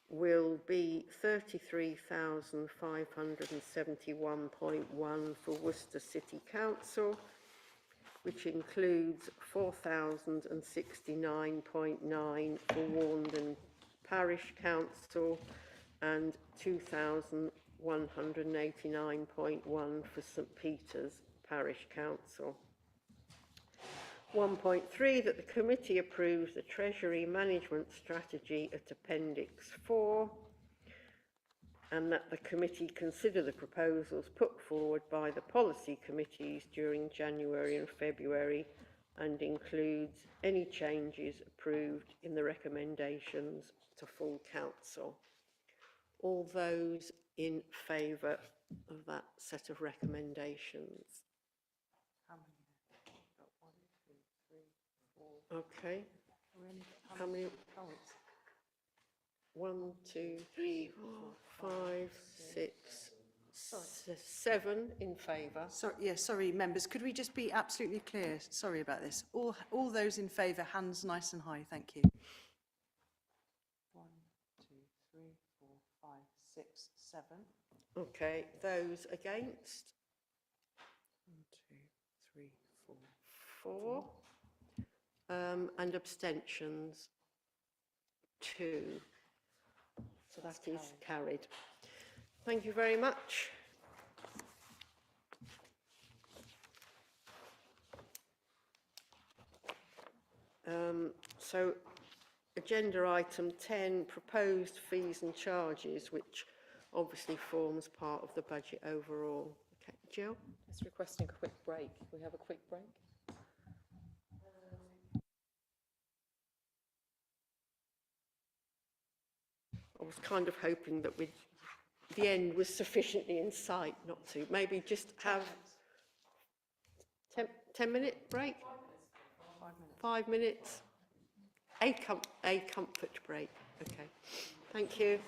will be 33,571.1 for Worcester City Council, which includes 4,069.9 for Warndon Parish Council and 2,189.1 for St Peter's Parish Council. 1.3, that the committee approves the Treasury Management Strategy at Appendix 4, and that the committee consider the proposals put forward by the policy committees during January and February, and includes any changes approved in the recommendations to full council. All those in favour of that set of recommendations? Okay. How many? 1, 2, 3, 4, 5, 6, 7 in favour. Sorry, members, could we just be absolutely clear? Sorry about this. All those in favour, hands nice and high, thank you. 1, 2, 3, 4, 5, 6, 7. Okay, those against? 1, 2, 3, 4. 4. And abstentions? 2. So that is carried. Thank you very much. So agenda item 10, proposed fees and charges, which obviously forms part of the budget overall. Okay, Jill? Just requesting a quick break. Can we have a quick break? I was kind of hoping that the end was sufficiently in sight not to. Maybe just have 10-minute break? 5 minutes. A comfort break. Okay. Thank you.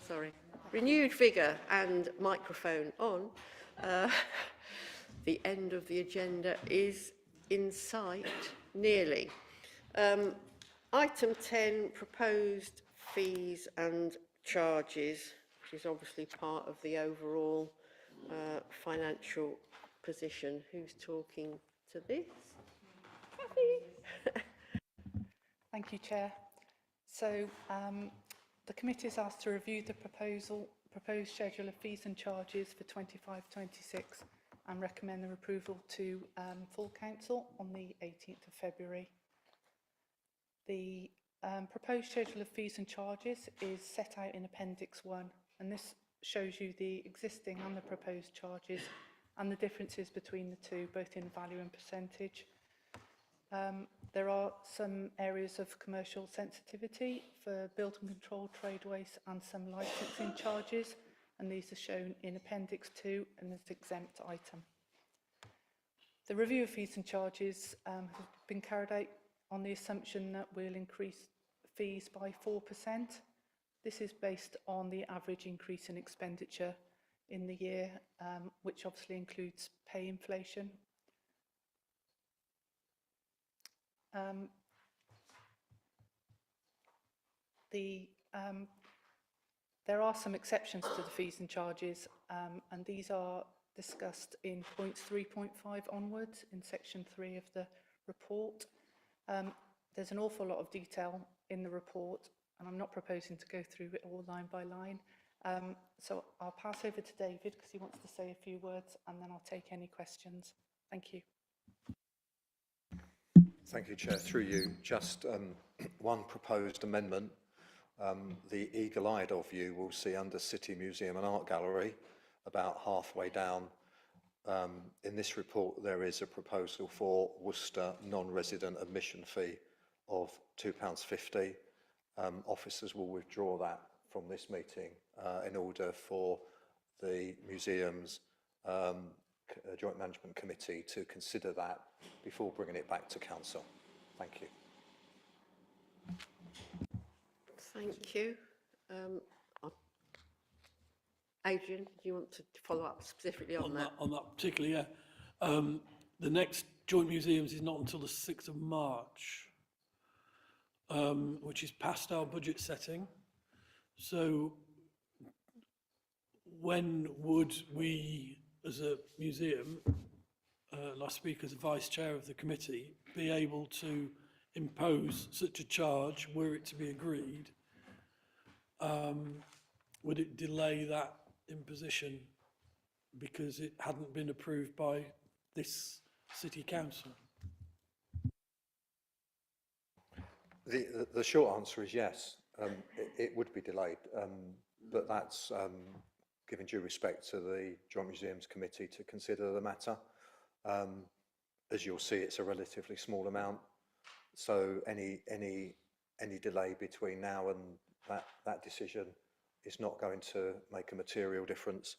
sorry, renewed vigour and microphone on. The end of the agenda is in sight, nearly. Item 10, proposed fees and charges, which is obviously part of the overall financial position. Who's talking to this? Kathy? Thank you, Chair. So the committee is asked to review the proposed schedule of fees and charges for 25-26 and recommend their approval to full council on the 18th of February. The proposed schedule of fees and charges is set out in Appendix 1, and this shows you the existing and the proposed charges and the differences between the two, both in value and percentage. There are some areas of commercial sensitivity for building control, trade waste and some licensing charges, and these are shown in Appendix 2 and as exempt item. The review of fees and charges has been carried out on the assumption that we'll increase fees by 4%. This is based on the average increase in expenditure in the year, which obviously includes pay inflation. There are some exceptions to the fees and charges, and these are discussed in points 3.5 onwards in section 3 of the report. There's an awful lot of detail in the report, and I'm not proposing to go through it all line by line. So I'll pass over to David because he wants to say a few words, and then I'll take any questions. Thank you. Thank you, Chair. Through you, just one proposed amendment. The eagle-eyed of you will see under City Museum and Art Gallery, about halfway down, in this report there is a proposal for Worcester non-resident admission fee of £2.50. Officers will withdraw that from this meeting in order for the museum's Joint Management Committee to consider that before bringing it back to Council. Thank you. Thank you. Adrian, do you want to follow up specifically on that? On that particularly, yeah. The next Joint Museums is not until the 6th of March, which is past our budget setting. So when would we, as a museum, last week as Vice Chair of the committee, be able to impose such a charge were it to be agreed? Would it delay that imposition because it hadn't been approved by this City Council? The short answer is yes. It would be delayed, but that's giving due respect to the Joint Museums Committee to consider the matter. As you'll see, it's a relatively small amount, so any delay between now and that decision is not going to make a material difference.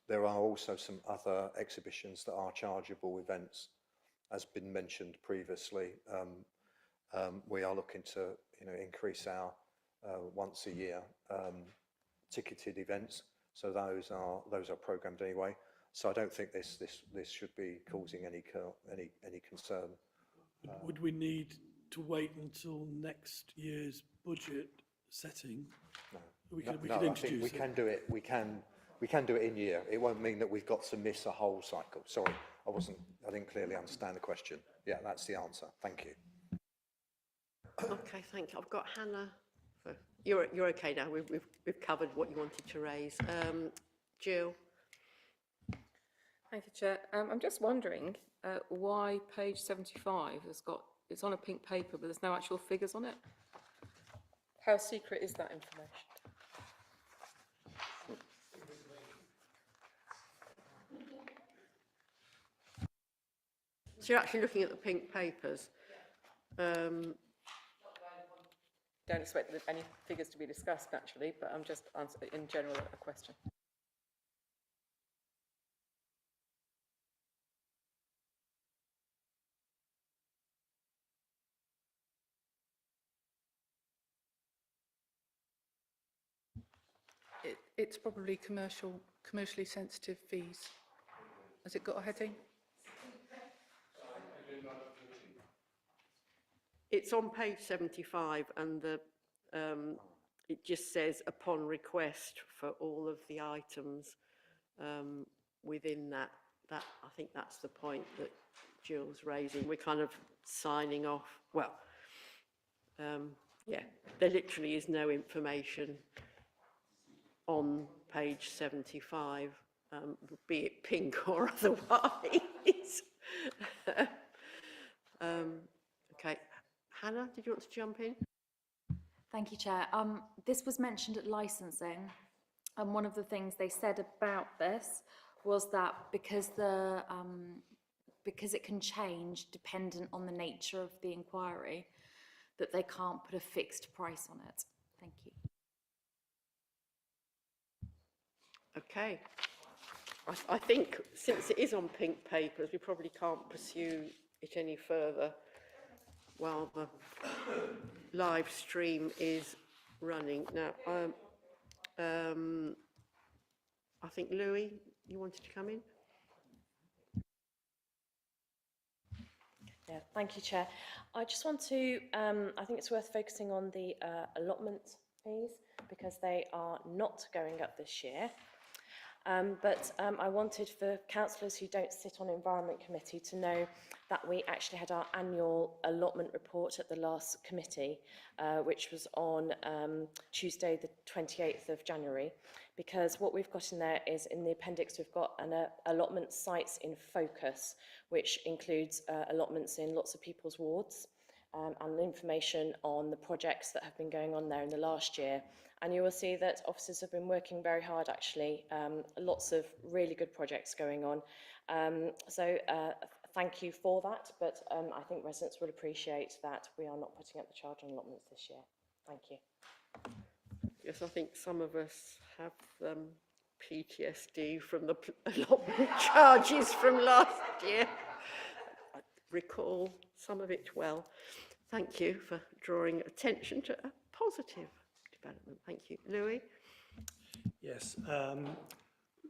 There are also some other exhibitions that are chargeable events, as been mentioned previously. We are looking to increase our once a year ticketed events, so those are programmed anyway. So I don't think this should be causing any concern. Would we need to wait until next year's budget setting? No. We could I think introduce we can do it. We can do it in year. It won't mean that we've got to miss a whole cycle. Sorry, I didn't clearly understand the question. Yeah, that's the answer. Thank you. Okay, thank you. I've got Hannah. You're okay now. We've covered what you wanted to raise. Jill. Thank you, Chair. I'm just wondering why page 75 it's on a pink paper, but there's no actual figures on it. How secret is that information? So you're actually looking at the pink papers. Don't expect any figures to be discussed naturally, but I'm just answering in general a question. It's probably commercially sensitive fees. Has it got a heading? It's on page 75 and it just says upon request for all of the items within that. I think that's the point that Jill's raising. We're kind of signing off. Well, yeah, there literally is no information on page 75, be it pink or otherwise. Okay, Hannah, did you want to jump in? Thank you, Chair. This was mentioned at licensing, and one of the things they said about this was that because it can change dependent on the nature of the inquiry, that they can't put a fixed price on it. Thank you. Okay. I think since it is on pink papers, we probably can't pursue it any further while the live stream is running. Now, I think Louis, you wanted to come in? Yeah, thank you, Chair. I just want to, I think it's worth focusing on the allotment fees because they are not going up this year. But I wanted for councillors who don't sit on Environment Committee to know that we actually had our annual allotment report at the last committee, which was on Tuesday the 28th of January, because what we've got in there is in the appendix we've got an allotment sites in focus, which includes allotments in lots of people's wards and information on the projects that have been going on there in the last year. And you will see that officers have been working very hard, actually. Lots of really good projects going on. So thank you for that. But I think residents will appreciate that we are not putting up the charge on allotments this year. Thank you. Yes, I think some of us have PTSD from the allotment charges from last year. I recall some of it well. Thank you for drawing attention to a positive development. Thank you. Louis? Yes.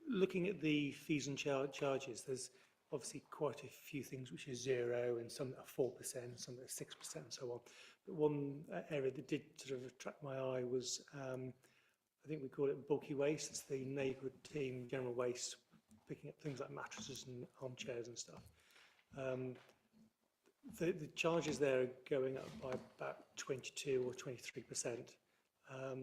Looking at the fees and charges, there's obviously quite a few things which are 0 and some that are 4%, some that are 6% and so on. But one area that did sort of attract my eye was, I think we call it bulky waste. It's the neighbourhood team, general waste, picking up things like mattresses and armchairs and stuff. The charges there are going up by about 22 or 23%. I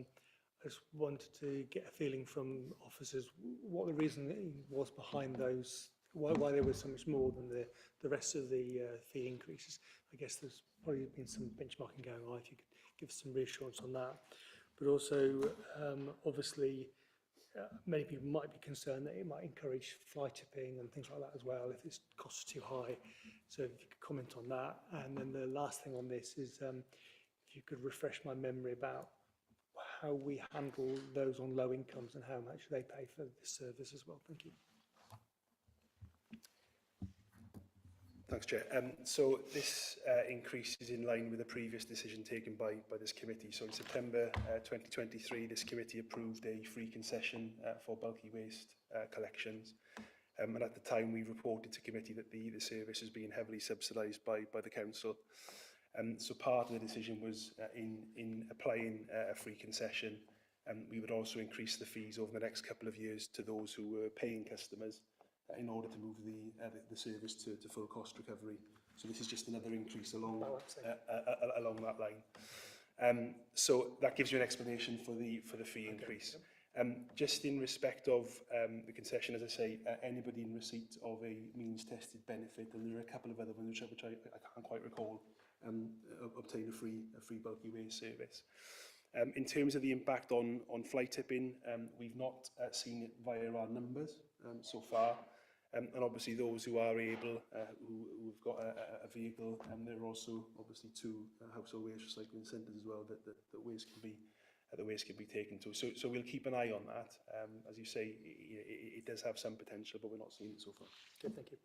just wanted to get a feeling from officers what the reason was behind those, why there was so much more than the rest of the fee increases. I guess there's probably been some benchmarking going on, if you could give some reassurance on that. But also, obviously, many people might be concerned that it might encourage fly tipping and things like that as well if its costs are too high. So if you could comment on that. And then the last thing on this is if you could refresh my memory about how we handle those on low incomes and how much they pay for this service as well. Thank you. Thanks, Chair. So this increase is in line with the previous decision taken by this committee. So in September 2023, this committee approved a free concession for bulky waste collections. And at the time, we reported to committee that the service was being heavily subsidised by the council. So part of the decision was in applying a free concession, we would also increase the fees over the next couple of years to those who were paying customers in order to move the service to full cost recovery. So this is just another increase along that line. So that gives you an explanation for the fee increase. Just in respect of the concession, as I say, anybody in receipt of a means tested benefit, and there are a couple of other ones which I can't quite recall, obtain a free bulky waste service. In terms of the impact on fly tipping, we've not seen it via our numbers so far. And obviously those who are able, who've got a vehicle, and there are also obviously 2 household waste recycling centres as well that the waste can be taken to. So we'll keep an eye on that. As you say, it does have some potential, but we're not seeing it so far. Good, thank you.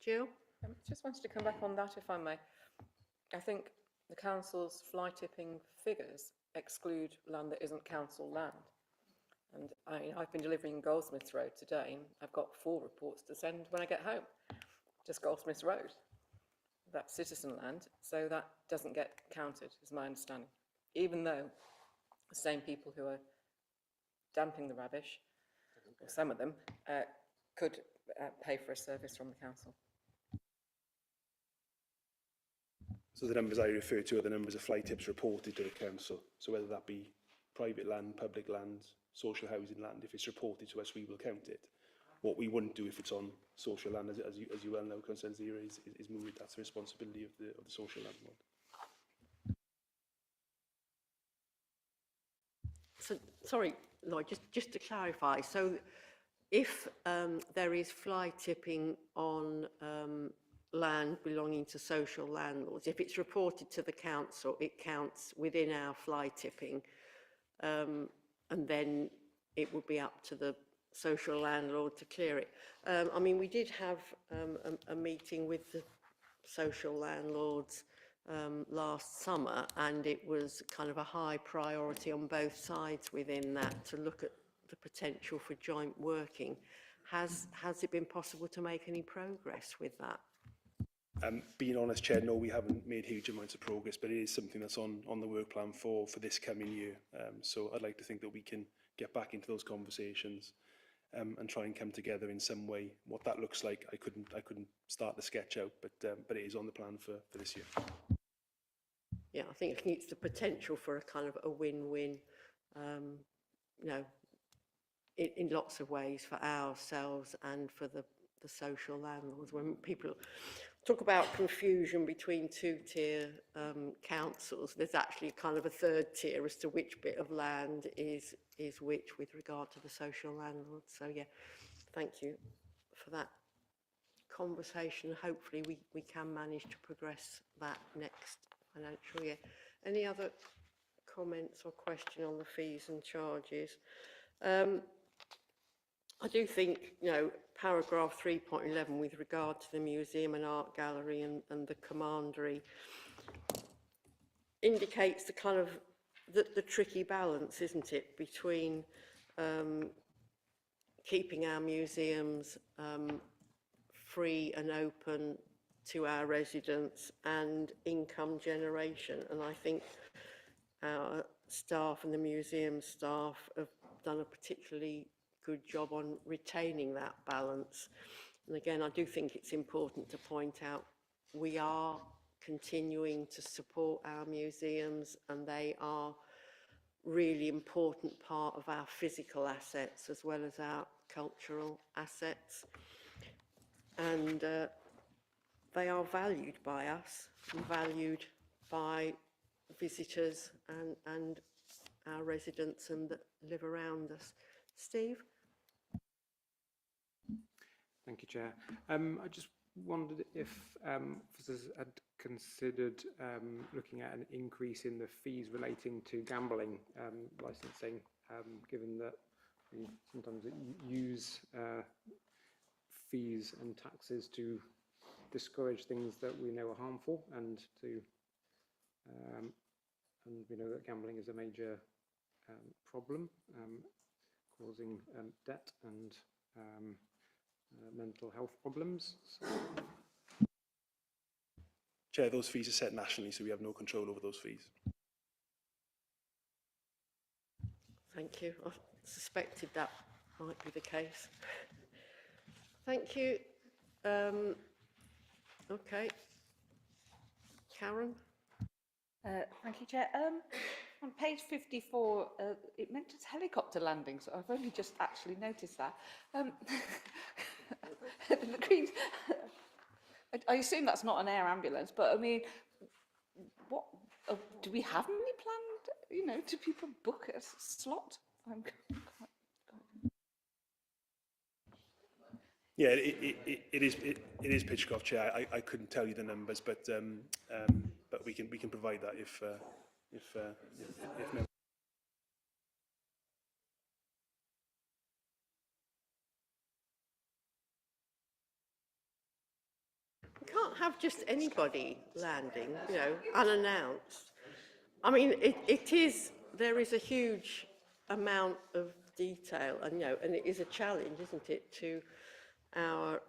Jill? Just wanted to come back on that, if I may. I think the council's fly tipping figures exclude land that isn't council land. And I've been delivering Goldsmiths Road today, and I've got 4 reports to send when I get home. Just Goldsmiths Road. That's citizen land, so that doesn't get counted, is my understanding. Even though the same people who are dumping the rubbish, or some of them, could pay for a service from the council. So the numbers I refer to are the numbers of fly tips reported to the council. So whether that be private land, public land, social housing land, if it's reported to us, we will count it. What we wouldn't do if it's on social land, as you well know, Councillor Zira, is move it. That's the responsibility of the social landlord. So, sorry, Lloyd, just to clarify, so if there is fly tipping on land belonging to social landlords, if it's reported to the council, it counts within our fly tipping, and then it would be up to the social landlord to clear it. I mean, we did have a meeting with the social landlords last summer, and it was kind of a high priority on both sides within that to look at the potential for joint working. Has it been possible to make any progress with that? Being honest, Chair, no, we haven't made huge amounts of progress, but it is something that's on the work plan for this coming year. So I'd like to think that we can get back into those conversations and try and come together in some way. What that looks like, I couldn't start the sketch out, but it is on the plan for this year. Yeah, I think it's the potential for a kind of a win-win, you know, in lots of ways for ourselves and for the social landlords. When people talk about confusion between two-tier councils, there's actually kind of a third tier as to which bit of land is which with regard to the social landlords. So yeah, thank you for that conversation. Hopefully we can manage to progress that next financial year. Any other comments or question on the fees and charges? I do think, you know, paragraph 3.11 with regard to the museum and art gallery and the commandery indicates the kind of the tricky balance, isn't it, between keeping our museums free and open to our residents and income generation. And I think our staff and the museum staff have done a particularly good job on retaining that balance. And again, I do think it's important to point out we are continuing to support our museums, and they are really important part of our physical assets as well as our cultural assets. And they are valued by us, and valued by visitors and our residents and that live around us. Steve? Thank you, Chair. I just wondered if officers had considered looking at an increase in the fees relating to gambling licensing, given that we sometimes use fees and taxes to discourage things that we know are harmful, and we know that gambling is a major problem, causing debt and mental health problems. So. Chair, those fees are set nationally, so we have no control over those fees. Thank you. I suspected that might be the case. Thank you. Okay. Karen? Thank you, Chair. On page 54, it mentions helicopter landings. So I've only just actually noticed that. The Queen's, I assume that's not an air ambulance, but I mean, what do we have any planned? You know, do people book a slot? Yeah, it is Pitchcroft, Chair. I couldn't tell you the numbers, but we can provide that if We can't have just anybody landing, you know, unannounced. I mean, it is there is a huge amount of detail, and you know, and it is a challenge, isn't it, to our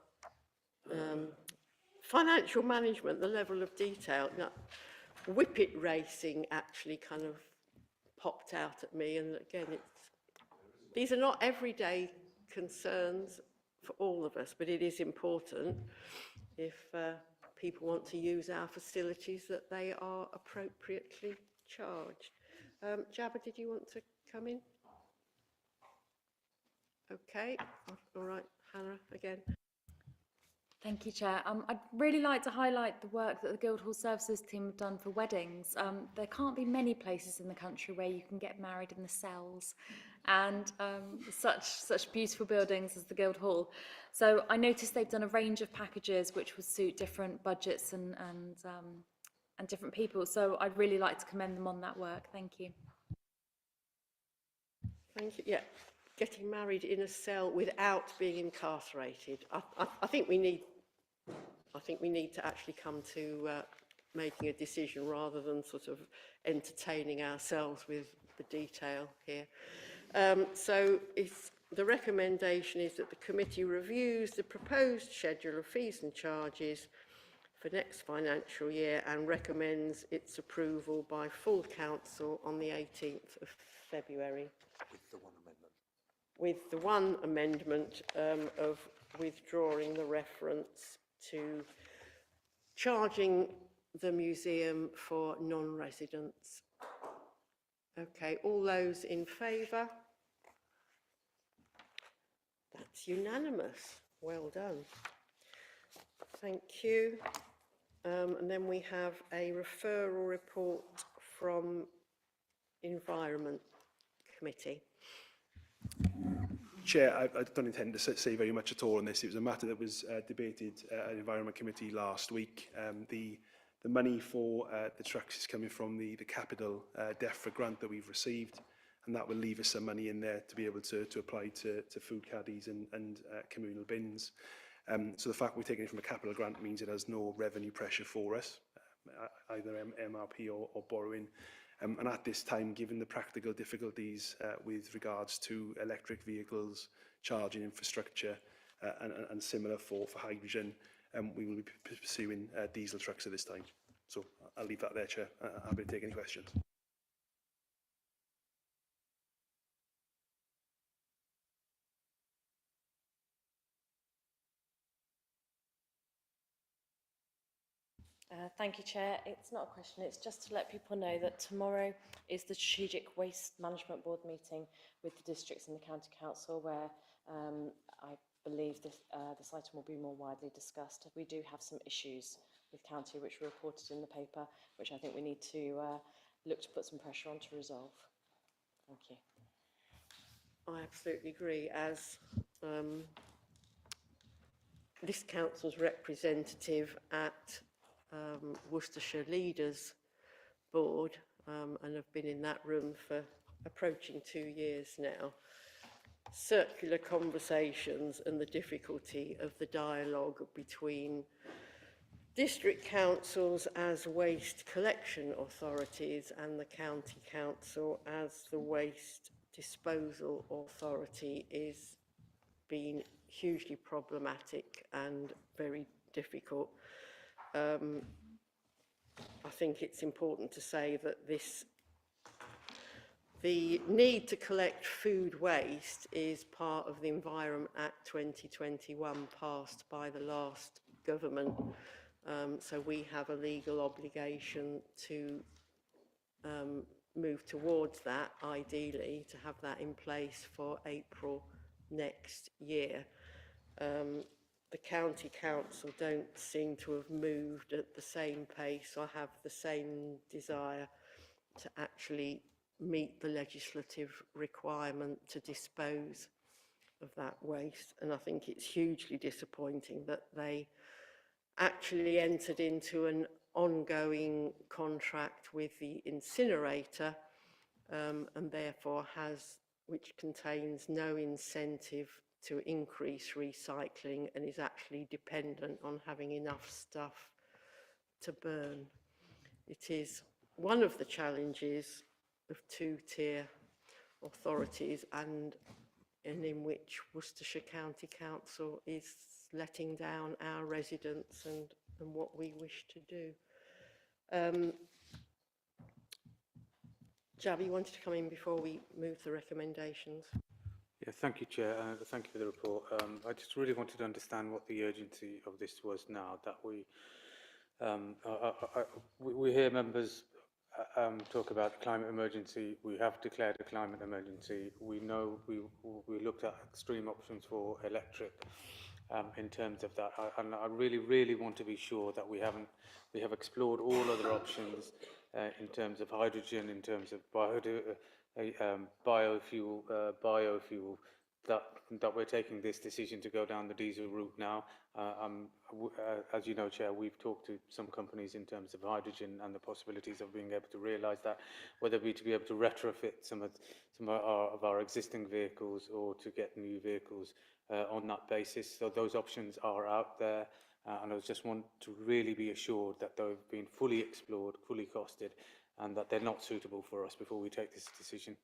financial management, the level of detail. Now, whippet racing actually kind of popped out at me, and again, these are not everyday concerns for all of us, but it is important if people want to use our facilities that they are appropriately charged. Jabba, did you want to come in? Okay, all right, Hannah, again. Thank you, Chair. I'd really like to highlight the work that the Guildhall Services team have done for weddings. There can't be many places in the country where you can get married in the cells, and such beautiful buildings as the Guildhall. So I noticed they've done a range of packages which would suit different budgets and different people. So I'd really like to commend them on that work. Thank you. Thank you. Yeah, getting married in a cell without being incarcerated. I think we need to actually come to making a decision rather than sort of entertaining ourselves with the detail here. So the recommendation is that the committee reviews the proposed schedule of fees and charges for next financial year and recommends its approval by full council on the 18th of February. With the one amendment of withdrawing the reference to charging the museum for non-residents. Okay, all those in favour? That's unanimous. Well done. Thank you. And then we have a referral report from Environment Committee. Chair, I don't intend to say very much at all on this. It was a matter that was debated at Environment Committee last week. The money for the trucks is coming from the Capital DEFRA grant that we've received, and that will leave us some money in there to be able to apply to food caddies and communal bins. So the fact we're taking it from a capital grant means it has no revenue pressure for us, either MRP or borrowing. And at this time, given the practical difficulties with regards to electric vehicles, charging infrastructure, and similar for hydrogen, we will be pursuing diesel trucks at this time. So I'll leave that there, Chair. Happy to take any questions. Thank you, Chair. It's not a question, it's just to let people know that tomorrow is the Strategic Waste Management Board meeting with the districts and the County Council, where I believe this item will be more widely discussed. We do have some issues with County which were reported in the paper, which I think we need to look to put some pressure on to resolve. Thank you. I absolutely agree. As this council's representative at Worcestershire Leaders Board, and have been in that room for approaching 2 years now, circular conversations and the difficulty of the dialogue between district councils as waste collection authorities and the county council as the waste disposal authority is being hugely problematic and very difficult. I think it's important to say that the need to collect food waste is part of the Environment Act 2021 passed by the last government. So we have a legal obligation to move towards that, ideally, to have that in place for April next year. The County Council don't seem to have moved at the same pace or have the same desire to actually meet the legislative requirement to dispose of that waste. And I think it's hugely disappointing that they actually entered into an ongoing contract with the incinerator and therefore which contains no incentive to increase recycling and is actually dependent on having enough stuff to burn. It is one of the challenges of two-tier authorities, and in which Worcestershire County Council is letting down our residents and what we wish to do. Javi, you wanted to come in before we move the recommendations? Yeah, thank you, Chair. Thank you for the report. I just really wanted to understand what the urgency of this was now that we hear members talk about the climate emergency. We have declared a climate emergency. We know we looked at extreme options for electric in terms of that. And I really want to be sure that we have explored all other options in terms of hydrogen, in terms of biofuel, that we're taking this decision to go down the diesel route now. As you know, Chair, we've talked to some companies in terms of hydrogen and the possibilities of being able to realise that, whether it be to be able to retrofit some of our existing vehicles or to get new vehicles on that basis. So those options are out there. And I just want to really be assured that they've been fully explored, fully costed, and that they're not suitable for us before we take this decision.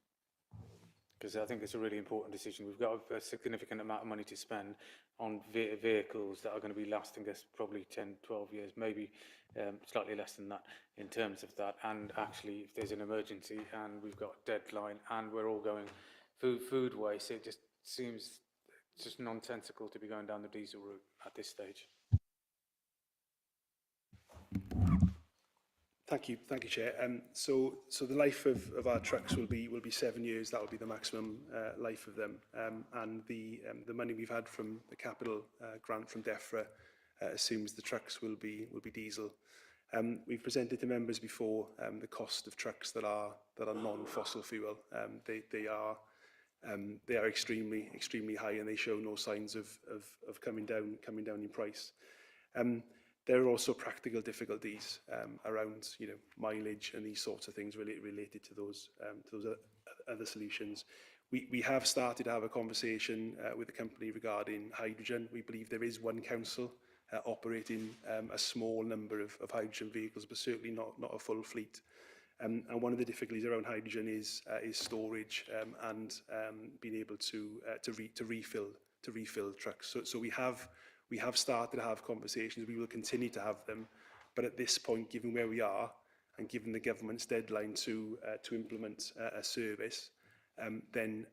Because I think it's a really important decision. We've got a significant amount of money to spend on vehicles that are going to be lasting us probably 10, 12 years, maybe slightly less than that in terms of that. And actually, if there's an emergency and we've got a deadline and we're all going food waste, it just seems just nonsensical to be going down the diesel route at this stage. Thank you, Chair. So the life of our trucks will be 7 years. That will be the maximum life of them. And the money we've had from the capital grant from DEFRA assumes the trucks will be diesel. We've presented to members before the cost of trucks that are non-fossil fuel. They are extremely high, and they show no signs of coming down in price. There are also practical difficulties around, mileage and these sorts of things related to those other solutions. We have started to have a conversation with the company regarding hydrogen. We believe there is one council operating a small number of hydrogen vehicles, but certainly not a full fleet. And one of the difficulties around hydrogen is storage and being able to refill trucks. So we have started to have conversations. We will continue to have them, but at this point, given where we are and given the government's deadline to implement a service, then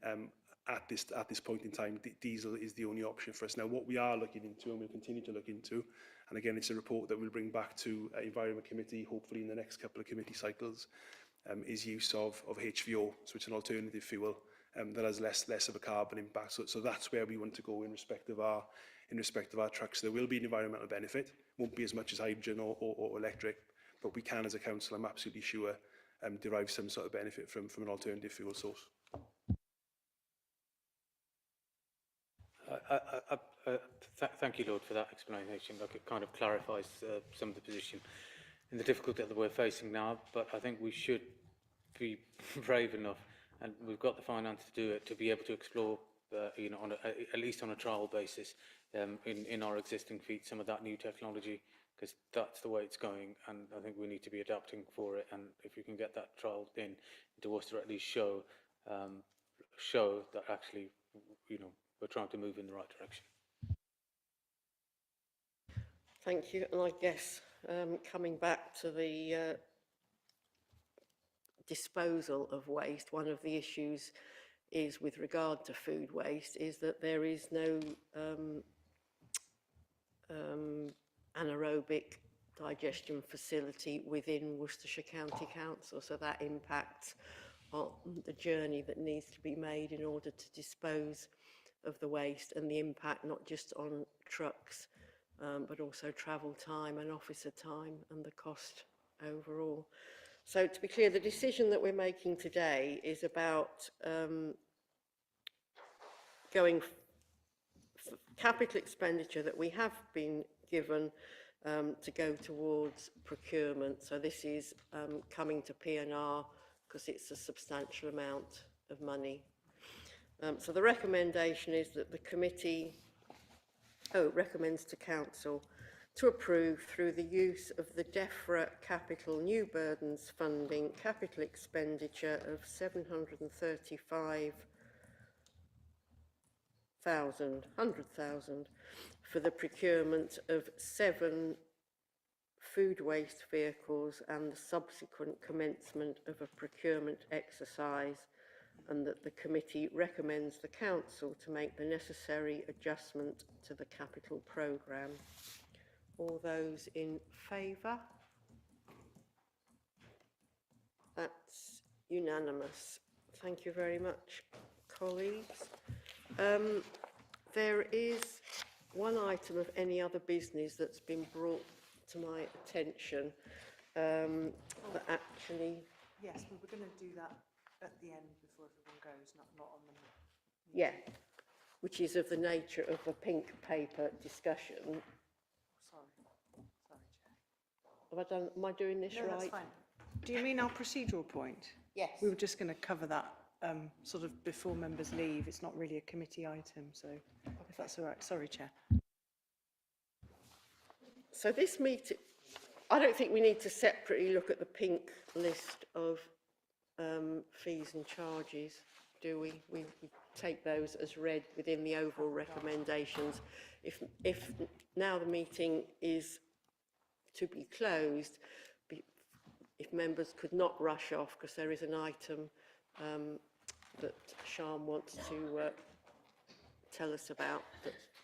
at this point in time, diesel is the only option for us. Now, what we are looking into, and we'll continue to look into, and again, it's a report that we'll bring back to Environment Committee, hopefully in the next couple of committee cycles, is use of HVO, so it's an alternative fuel that has less of a carbon impact. So that's where we want to go in respect of our trucks. There will be an environmental benefit. Won't be as much as hydrogen or electric, but we can, as a council, I'm absolutely sure, derive some sort of benefit from an alternative fuel source. Thank you, Lord, for that explanation. Like, it kind of clarifies some of the position and the difficulty that we're facing now, but I think we should be brave enough, and we've got the finance to do it, to be able to explore, at least on a trial basis, in our existing fleet, some of that new technology, because that's the way it's going, and I think we need to be adapting for it. And if we can get that trial into Worcester, at least show that actually, we're trying to move in the right direction. Thank you. And I guess coming back to the disposal of waste, one of the issues is with regard to food waste is that there is no anaerobic digestion facility within Worcestershire County Council, so that impacts on the journey that needs to be made in order to dispose of the waste, and the impact not just on trucks but also travel time and officer time and the cost overall. So to be clear, the decision that we're making today is about going capital expenditure that we have been given to go towards procurement. So this is coming to P&R because it's a substantial amount of money. So the recommendation is that the committee recommends to Council to approve through the use of the DEFRA Capital New Burdens Funding capital expenditure of 100,000 for the procurement of 7 food waste vehicles and the subsequent commencement of a procurement exercise, and that the committee recommends the council to make the necessary adjustment to the capital programme. All those in favour? That's unanimous. Thank you very much, colleagues. There is one item of any other business that's been brought to my attention that actually... Yes, we were going to do that at the end before everyone goes, not on the... Yeah, which is of the nature of a pink paper discussion. Sorry, Chair. Am I doing this No, right? that's fine. Do you mean our procedural point? Yes. We were just going to cover that sort of before members leave. It's not really a committee item, so if that's all right. Sorry, Chair. So this meeting, I don't think we need to separately look at the pink list of fees and charges, do we? We take those as read within the overall recommendations. If now the meeting is to be closed, if members could not rush off, because there is an item that Sian wants to tell us about that's